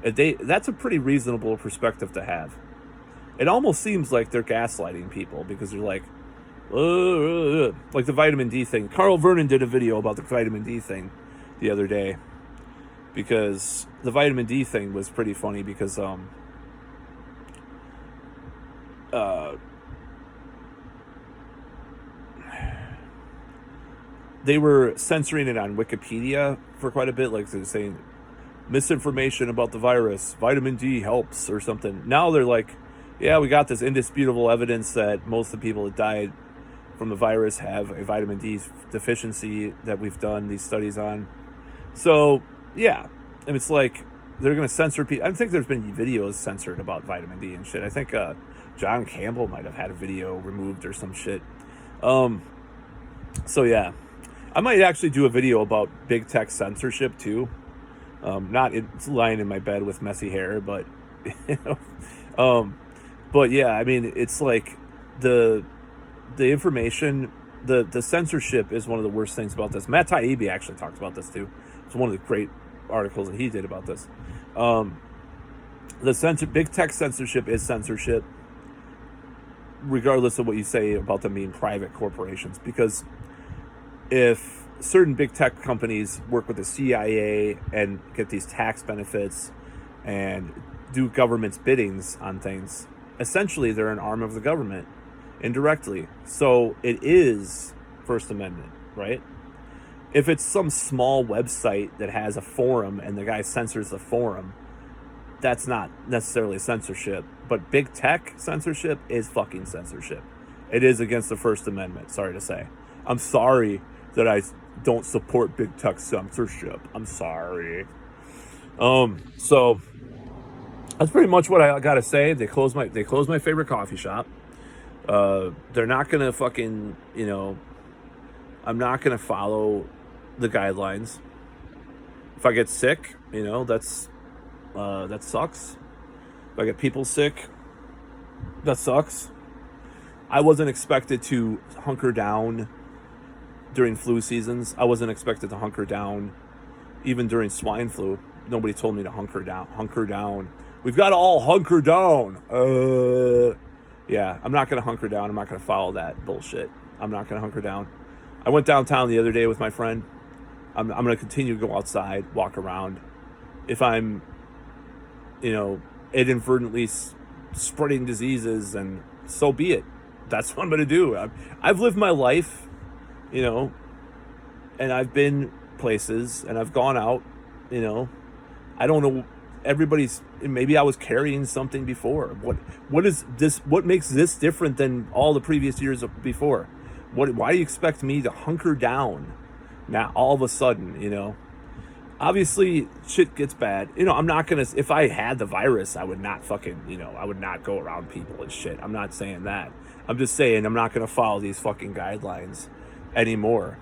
That's a pretty reasonable perspective to have. It almost seems like they're gaslighting people because they're like the vitamin D thing. Carl Vernon did a video about the vitamin D thing the other day because the vitamin D thing was pretty funny because they were censoring it on Wikipedia for quite a bit, like they're saying misinformation about the virus, vitamin D helps or something. Now they're like, yeah, we got this indisputable evidence that most of the people that died from the virus have a vitamin D deficiency that we've done these studies on. So, yeah, and it's like they're going to censor people. I think there's been videos censored about vitamin D and shit. I think John Campbell might have had a video removed or some shit. So, yeah. I might actually do a video about big tech censorship too. Not lying in my bed with messy hair, but but yeah, I mean, it's like the information, the censorship is one of the worst things about this. Matt Taibbi actually talked about this too. It's one of the great articles that he did about this. Big tech censorship is censorship, regardless of what you say about them being private corporations, because if certain big tech companies work with the CIA and get these tax benefits and do government's biddings on things, essentially they're an arm of the government indirectly. So it is First Amendment, right? If it's some small website that has a forum and the guy censors the forum, that's not necessarily censorship. But big tech censorship is fucking censorship. It is against the First Amendment, sorry to say. I'm sorry that I don't support big tech censorship. I'm sorry. So that's pretty much what I gotta say. They closed my favorite coffee shop. They're not gonna fucking, I'm not gonna follow the guidelines. If I get sick, that's That sucks. If I get people sick, that sucks. I wasn't expected to hunker down during flu seasons. I wasn't expected to hunker down even during swine flu. Nobody told me to hunker down. Hunker down. We've got to all hunker down. Yeah, I'm not going to hunker down. I'm not going to follow that bullshit. I'm not going to hunker down. I went downtown the other day with my friend. I'm going to continue to go outside, walk around. If I'm, inadvertently spreading diseases, and so be it. That's what I'm going to do. I've lived my life, and I've been places, and I've gone out, I don't know. Maybe I was carrying something before. What is this? What makes this different than all the previous years before? Why do you expect me to hunker down now all of a sudden, Obviously, shit gets bad. I'm not going to... If I had the virus, I would not I would not go around people and shit. I'm not saying that. I'm just saying I'm not going to follow these fucking guidelines anymore.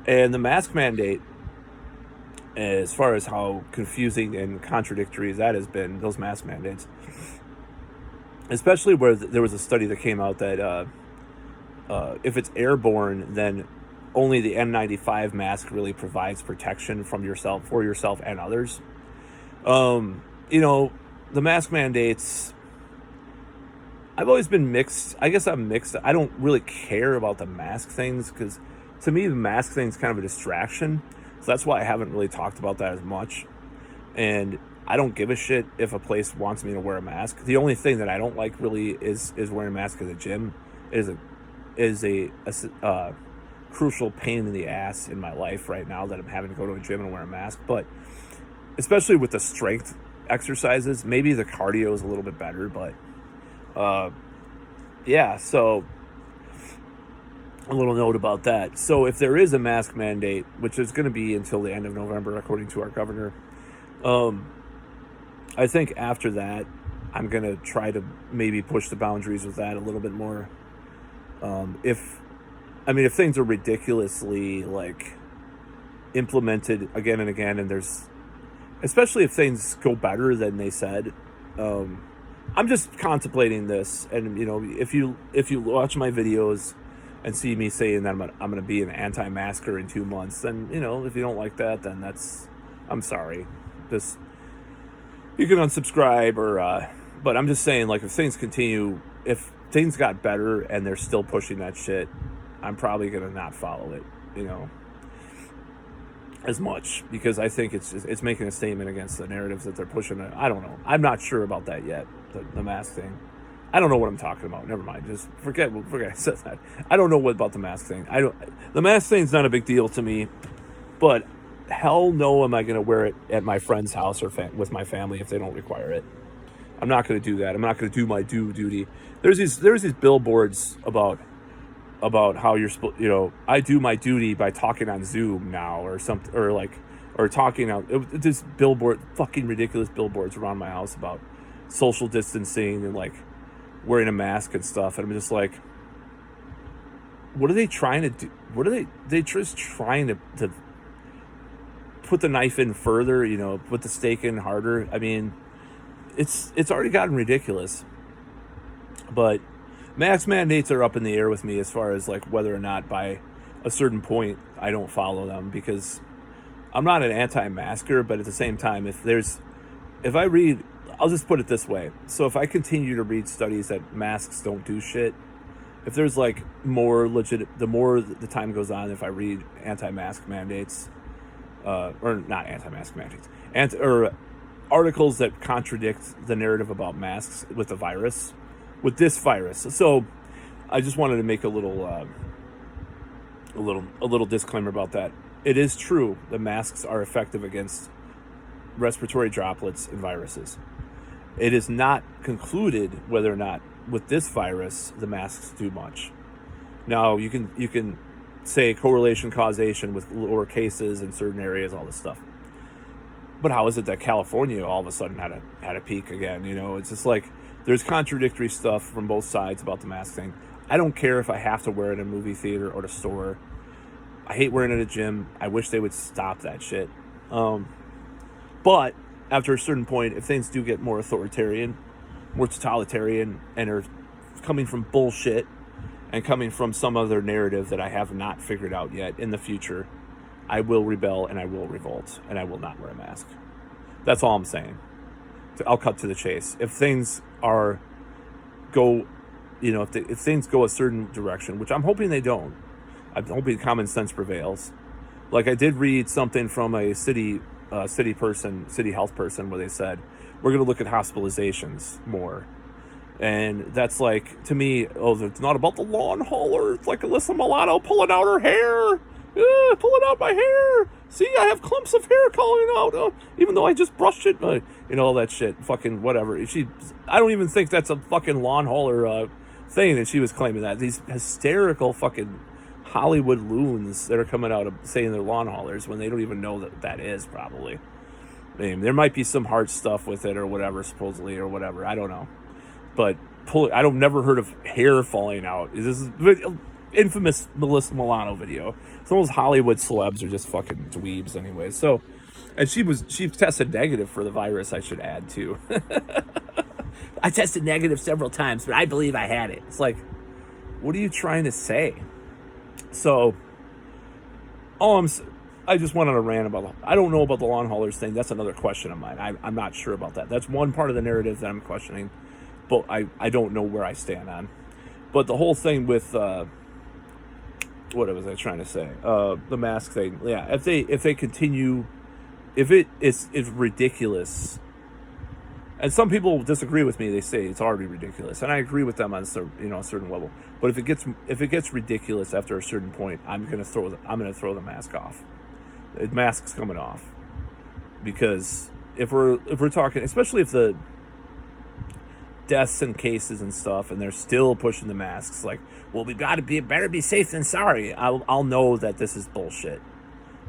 And the mask mandate, as far as how confusing and contradictory that has been, those mask mandates, especially where there was a study that came out that if it's airborne, then only the N95 mask really provides protection for yourself and others. The mask mandates, I've always been mixed. I guess I'm mixed. I don't really care about the mask things because to me, the mask thing's kind of a distraction. So that's why I haven't really talked about that as much. And I don't give a shit if a place wants me to wear a mask. The only thing that I don't like really is wearing a mask at the gym. It is a crucial pain in the ass in my life right now that I'm having to go to a gym and wear a mask. But especially with the strength exercises, maybe the cardio is a little bit better. But yeah, so a little note about that. So if there is a mask mandate, which is going to be until the end of November, according to our governor, I think after that, I'm going to try to maybe push the boundaries with that a little bit more. If things are ridiculously implemented again and again, and especially if things go better than they said, I'm just contemplating this. And if you watch my videos and see me saying that I'm gonna be an anti-masker in 2 months, then if you don't like that, then I'm sorry. You can unsubscribe but I'm just saying, if things continue, if things got better and they're still pushing that shit, I'm probably going to not follow it, as much, because I think it's making a statement against the narratives that they're pushing. I don't know. I'm not sure about that yet, the mask thing. I don't know what I'm talking about. Never mind. Just forget I said that. I don't know what about the mask thing. The mask thing's not a big deal to me, but hell no am I going to wear it at my friend's house or with my family if they don't require it. I'm not going to do that. I'm not going to do my duty. There's these billboards about how you're supposed, I do my duty by talking on Zoom now or something, or talking out. This fucking ridiculous billboards around my house about social distancing and wearing a mask and stuff. And I'm just like, what are they trying to do? What are they just trying to put the knife in further, put the stake in harder? I mean, it's already gotten ridiculous. But mask mandates are up in the air with me as far as whether or not by a certain point I don't follow them, because I'm not an anti-masker, but at the same time, I'll just put it this way. So if I continue to read studies that masks don't do shit, if there's more legit, the more the time goes on, if I read anti-mask mandates, or not anti-mask mandates, or articles that contradict the narrative about masks with this virus. So I just wanted to make a little disclaimer about that. It is true that masks are effective against respiratory droplets and viruses. It is not concluded whether or not with this virus the masks do much. Now you can say correlation causation with lower cases in certain areas, all this stuff. But how is it that California all of a sudden had a peak again? It's just there's contradictory stuff from both sides about the mask thing. I don't care if I have to wear it in a movie theater or the store. I hate wearing it at a gym. I wish they would stop that shit. But after a certain point, if things do get more authoritarian, more totalitarian, and are coming from bullshit and coming from some other narrative that I have not figured out yet in the future, I will rebel and I will revolt and I will not wear a mask. That's all I'm saying. I'll cut to the chase. If things if things go a certain direction, which I'm hoping they don't, I'm hoping common sense prevails. Like, I did read something from a city health person, where they said we're going to look at hospitalizations more. And that's like, to me, it's not about the lawn hauler. It's like Alyssa Milano pulling out her hair. Pulling out my hair. See, I have clumps of hair calling out, even though I just brushed it. All that shit. Fucking whatever. I don't even think that's a fucking lawn hauler thing that she was claiming that. These hysterical fucking Hollywood loons that are coming out of saying they're lawn haulers when they don't even know that is, probably. I mean, there might be some hard stuff with it or whatever, supposedly, or whatever. I don't know. But I've never heard of hair falling out. This is infamous Melissa Milano video. Some of those Hollywood celebs are just fucking dweebs anyway. So, and she tested negative for the virus, I should add, too. I tested negative several times, but I believe I had it. It's like, what are you trying to say? So, I just went on a rant about, I don't know about the lawn haulers thing. That's another question of mine. I'm not sure about that. That's one part of the narrative that I'm questioning, but I don't know where I stand on. But the whole thing with, what was I trying to say? The mask thing. Yeah, if they continue, if it's ridiculous, and some people disagree with me. They say it's already ridiculous, and I agree with them on a certain level. But if it gets ridiculous after a certain point, I'm gonna throw the mask off. The mask's coming off, because if we're talking, especially if the deaths and cases and stuff, and they're still pushing the masks, like, well, we gotta better be safe than sorry. I'll know that this is bullshit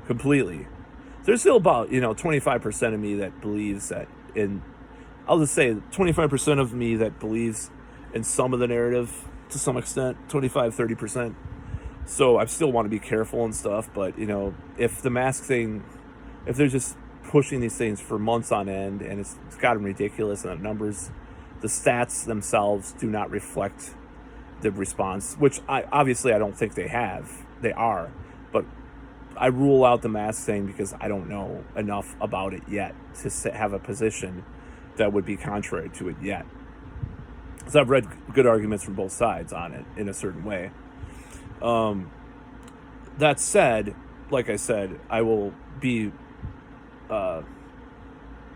completely. There's still about 25% of me that believes that I'll just say 25% of me that believes in some of the narrative to some extent, 25-30%. So I still want to be careful and stuff, but if the mask thing, if they're just pushing these things for months on end, and it's gotten ridiculous, and the numbers, the stats themselves do not reflect the response, which I don't think they are, but I rule out the mask thing because I don't know enough about it yet to have a position that would be contrary to it yet. So I've read good arguments from both sides on it in a certain way. That said, like I said, I will be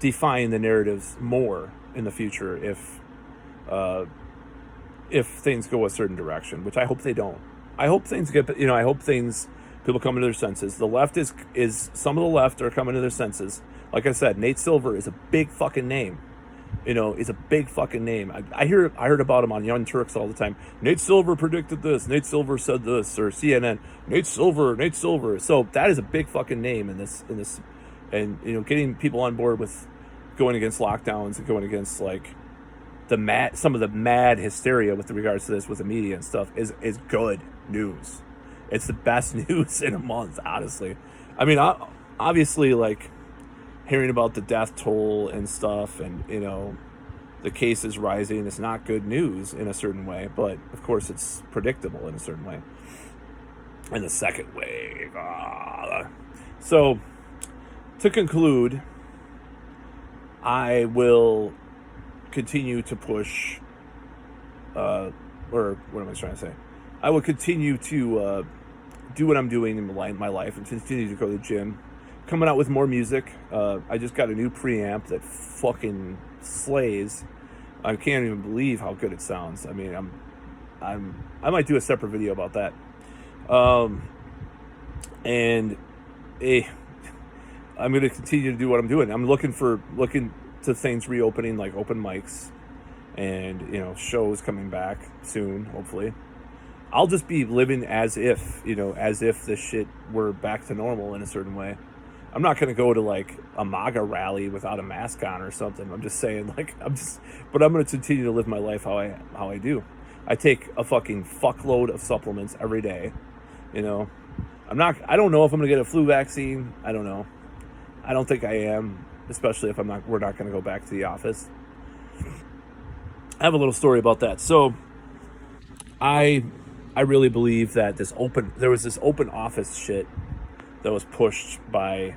defying the narratives more in the future if things go a certain direction, which I hope they don't. I hope things people come into their senses. The left is some of the left are coming to their senses. Like I said, Nate Silver is a big fucking name. Is a big fucking name. I heard about him on Young Turks all the time. Nate Silver predicted this. Nate Silver said this, or CNN. Nate Silver. So that is a big fucking name in this, and getting people on board with going against lockdowns and going against like some of the mad hysteria with regards to this with the media and stuff is good news. It's the best news in a month, honestly. I mean, obviously, like, hearing about the death toll and stuff, and the cases rising is not good news in a certain way, but of course it's predictable in a certain way. And the second wave. So, to conclude, I will continue to push, or what am I trying to say? I will continue to do what I'm doing in my life and continue to go to the gym. Coming out with more music. I just got a new preamp that fucking slays. I can't even believe how good it sounds. I mean, I might do a separate video about that. I'm going to continue to do what I'm doing. I'm looking to things reopening, like open mics and shows coming back soon, hopefully. I'll just be living as if this shit were back to normal in a certain way. I'm not going to go to like a MAGA rally without a mask on or something. I'm just saying, but I'm going to continue to live my life how I do. I take a fucking fuckload of supplements every day. I don't know if I'm going to get a flu vaccine. I don't know. I don't think I am. especially if we're not going to go back to the office. I have a little story about that. So I really believe that there was this open office shit that was pushed by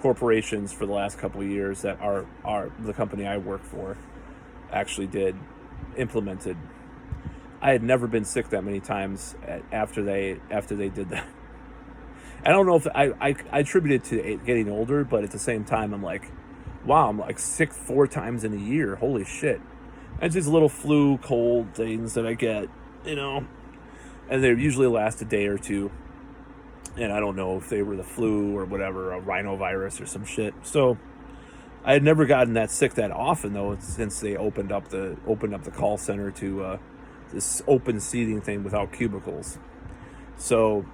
corporations for the last couple of years that the company I work for actually implemented. I had never been sick that many times after they did that. I don't know if I attribute it to getting older, but at the same time, I'm like, wow, I'm like sick 4 times in a year. Holy shit. And just little flu, cold things that I get, and they usually last a day or two. And I don't know if they were the flu or whatever, a rhinovirus or some shit. So I had never gotten that sick that often though, since they opened up the call center to this open seating thing without cubicles. So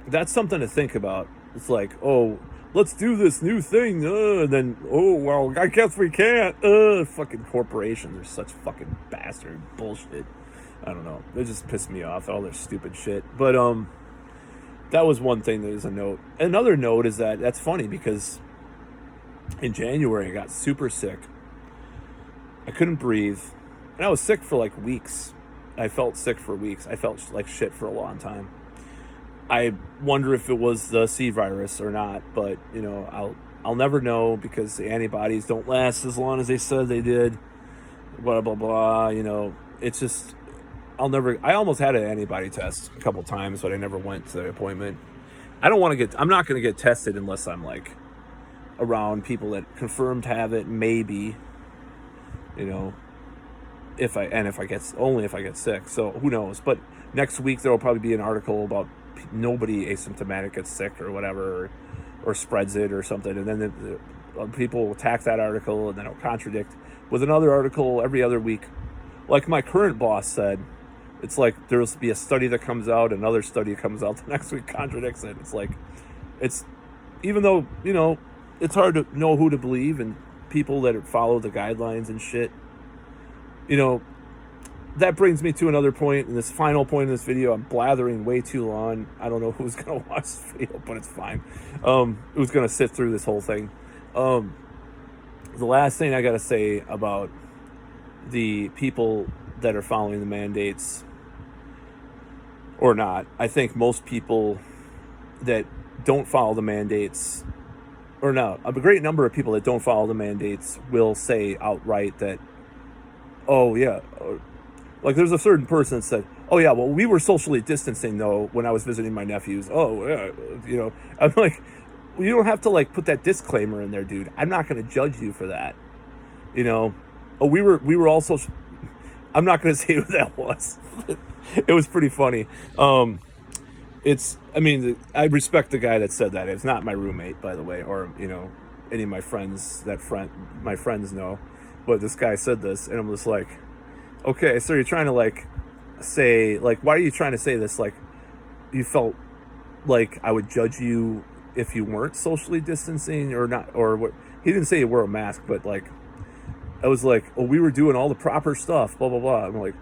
that's something to think about. It's like, oh, let's do this new thing, and then, oh, well, I guess we can't. Fucking corporations are such fucking bastard bullshit. I don't know. They just piss me off, all their stupid shit. But that was one thing that is a note. Another note is that's funny because in January I got super sick. I couldn't breathe, and I was sick for like weeks. I felt sick for weeks. I felt like shit for a long time. I wonder if it was the C virus or not, but I'll never know because the antibodies don't last as long as they said they did. Blah blah blah. It's just I almost had an antibody test a couple times, but I never went to the appointment. I'm not going to get tested unless I'm like around people that confirmed have it, maybe. If I get sick. So who knows? But next week there will probably be an article about nobody asymptomatic gets sick or whatever, or spreads it or something, and then people will attack that article, and then it'll contradict with another article every other week. Like my current boss said, it's like there'll be a study that comes out, another study comes out the next week contradicts it. It's like, even though it's hard to know who to believe, and people that follow the guidelines and shit. That brings me to another point, and this final point in this video. I'm blathering way too long. I don't know who's going to watch this video, but it's fine. Who's going to sit through this whole thing. The last thing I got to say about the people that are following the mandates or not, I think most people that don't follow the mandates, or no, a great number of people that don't follow the mandates will say outright that, oh yeah, like there's a certain person that said, oh yeah, well, we were socially distancing though when I was visiting my nephews. Oh yeah, I'm like, well, you don't have to like put that disclaimer in there, dude. I'm not going to judge you for that. Oh, we were also. I'm not going to say who that was. It was pretty funny. I respect the guy that said that. It's not my roommate, by the way, or any of my friends my friends know. But this guy said this, and I'm just like, okay, so you're trying to like say, like, why are you trying to say this? Like, you felt like I would judge you if you weren't socially distancing or not, or what? He didn't say you wear a mask, but like, I was like, oh, we were doing all the proper stuff, blah blah blah. I'm like,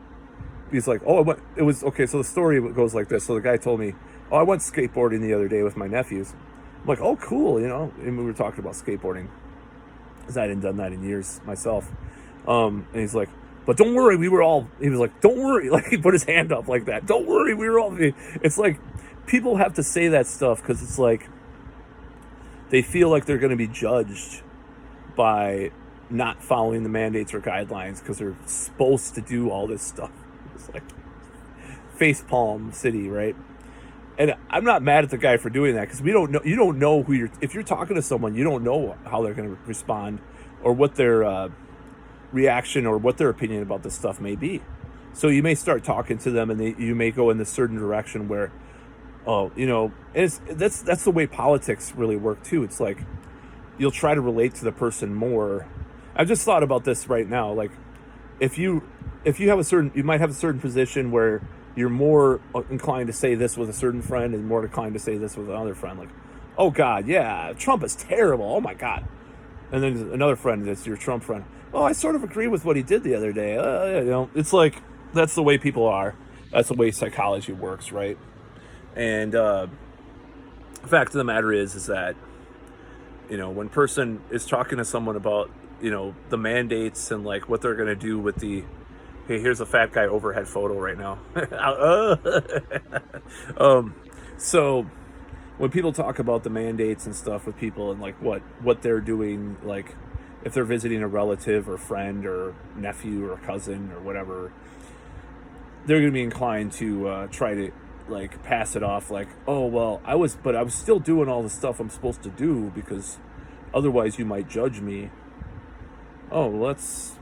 he's like, oh, it was okay. So the story goes like this. So the guy told me, oh, I went skateboarding the other day with my nephews. I'm like, oh, cool, and we were talking about skateboarding because I hadn't done that in years myself. And he's like, but don't worry, he was like, don't worry, like he put his hand up like that. Don't worry, we were all. It's like people have to say that stuff because it's like they feel like they're going to be judged by not following the mandates or guidelines because they're supposed to do all this stuff. It's like facepalm city, right? And I'm not mad at the guy for doing that because we don't know. You don't know if you're talking to someone, you don't know how they're going to respond or what their reaction or what their opinion about this stuff may be. So you may start talking to them, and you may go in this certain direction where, that's the way politics really work too. It's like you'll try to relate to the person more. I've just thought about this right now. Like, if you might have a certain position where you're more inclined to say this with a certain friend and more inclined to say this with another friend. Like, oh God, yeah, Trump is terrible. Oh my God. And then another friend that's your Trump friend. Oh, I sort of agree with what he did the other day. It's like, that's the way people are. That's the way psychology works, right? And the fact of the matter is that You know, when person is talking to someone about, you know, the mandates and like what they're going to do with the, hey, here's a fat guy overhead photo right now. So when people talk about the mandates and stuff with people and like what they're doing, like if they're visiting a relative or friend or nephew or cousin or whatever, they're going to be inclined to try to like pass it off like, oh well, I was still doing all the stuff I'm supposed to do because otherwise you might judge me. Oh, well, that's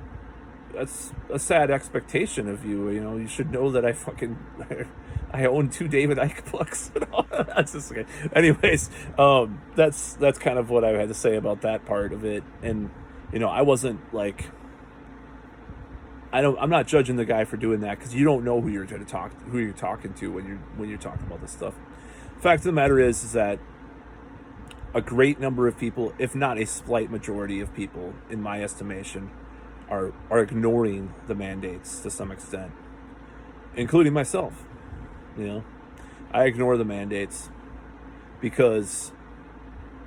a sad expectation of you. You know, you should know that I own 2 David Icke books. That's just okay. Anyways, that's kind of what I had to say about that part of it. And you know, I wasn't like, I'm not judging the guy for doing that because you don't know who you're talking to when you're talking about this stuff. Fact of the matter is that a great number of people, if not a slight majority of people, in my estimation, are ignoring the mandates to some extent, including myself. You know, I ignore the mandates because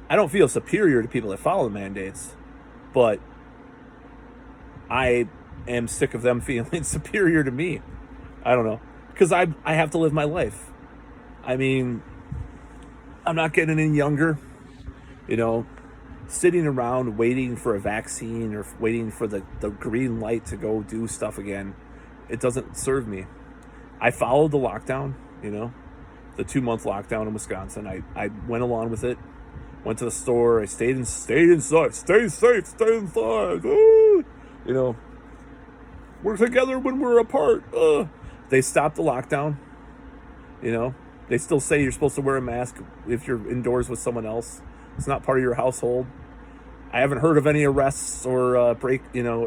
I don't feel superior to people that follow the mandates, but I am sick of them feeling superior to me. I don't know, because I have to live my life. I mean, I'm not getting any younger. You know, sitting around waiting for a vaccine or waiting for the green light to go do stuff again, it doesn't serve me. I followed the lockdown, you know, the 2-month lockdown in Wisconsin. I went along with it, went to the store, I stayed inside, stay safe, stay inside. You know, we're together when we're apart. They stopped the lockdown, you know. They still say you're supposed to wear a mask if you're indoors with someone else. It's not part of your household. I haven't heard of any arrests or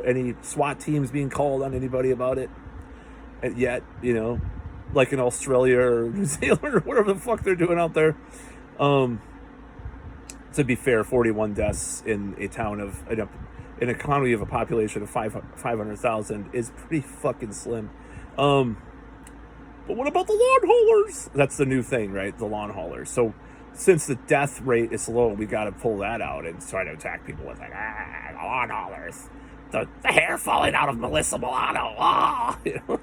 any SWAT teams being called on anybody about it yet, you know, like in Australia or New Zealand or whatever the fuck they're doing out there. To be fair, 41 deaths in a town of an economy of a population of 500,000 is pretty fucking slim. But what about the lawn haulers? That's the new thing, right? The lawn haulers. So since the death rate is low, we got to pull that out and try to attack people with like, the lawn haulers. The hair falling out of Melissa Milano. You know?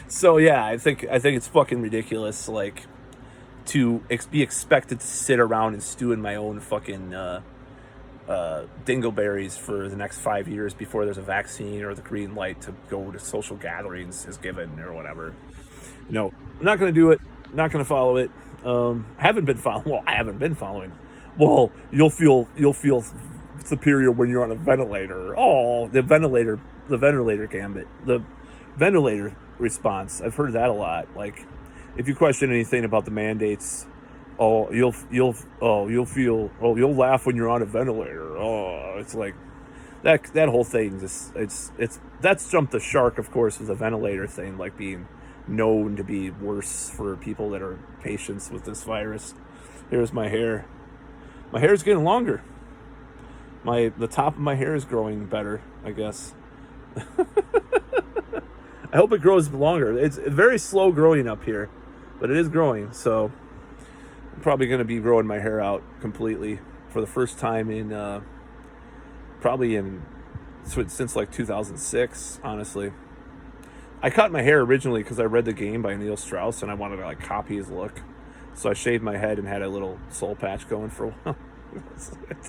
So yeah, I think it's fucking ridiculous, like, to be expected to sit around and stew in my own fucking dingleberries for the next 5 years before there's a vaccine or the green light to go to social gatherings is given or whatever. No, I'm not going to do it. Not going to follow it. I haven't been following. Well, you'll feel superior when you're on a ventilator. Oh, the ventilator gambit, the ventilator response. I've heard that a lot. Like, if you question anything about the mandates, you'll laugh when you're on a ventilator. Oh, it's like that whole thing. That's jumped the shark, of course, with the ventilator thing, like being known to be worse for people that are patients with this virus. Here's my hair. My hair's getting longer. The top of my hair is growing better, I guess. I hope it grows longer. It's very slow growing up here, but it is growing. So I'm probably going to be growing my hair out completely for the first time since like 2006, honestly. I cut my hair originally because I read The Game by Neil Strauss and I wanted to like copy his look. So I shaved my head and had a little soul patch going for a while.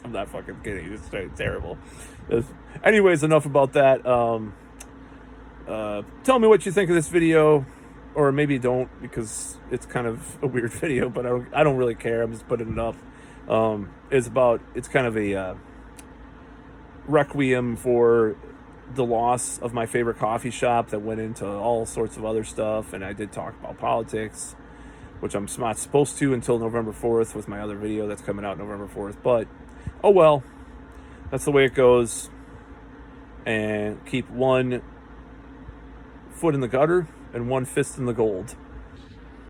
I'm not fucking kidding. It's terrible. Anyways, enough about that. Tell me what you think of this video, or maybe don't, because it's kind of a weird video, but I don't really care. I'm just putting it up. It's kind of a requiem for the loss of my favorite coffee shop that went into all sorts of other stuff, and I did talk about politics, which I'm not supposed to until November 4th with my other video that's coming out November 4th, but oh well, that's the way it goes. And keep one foot in the gutter and one fist in the gold.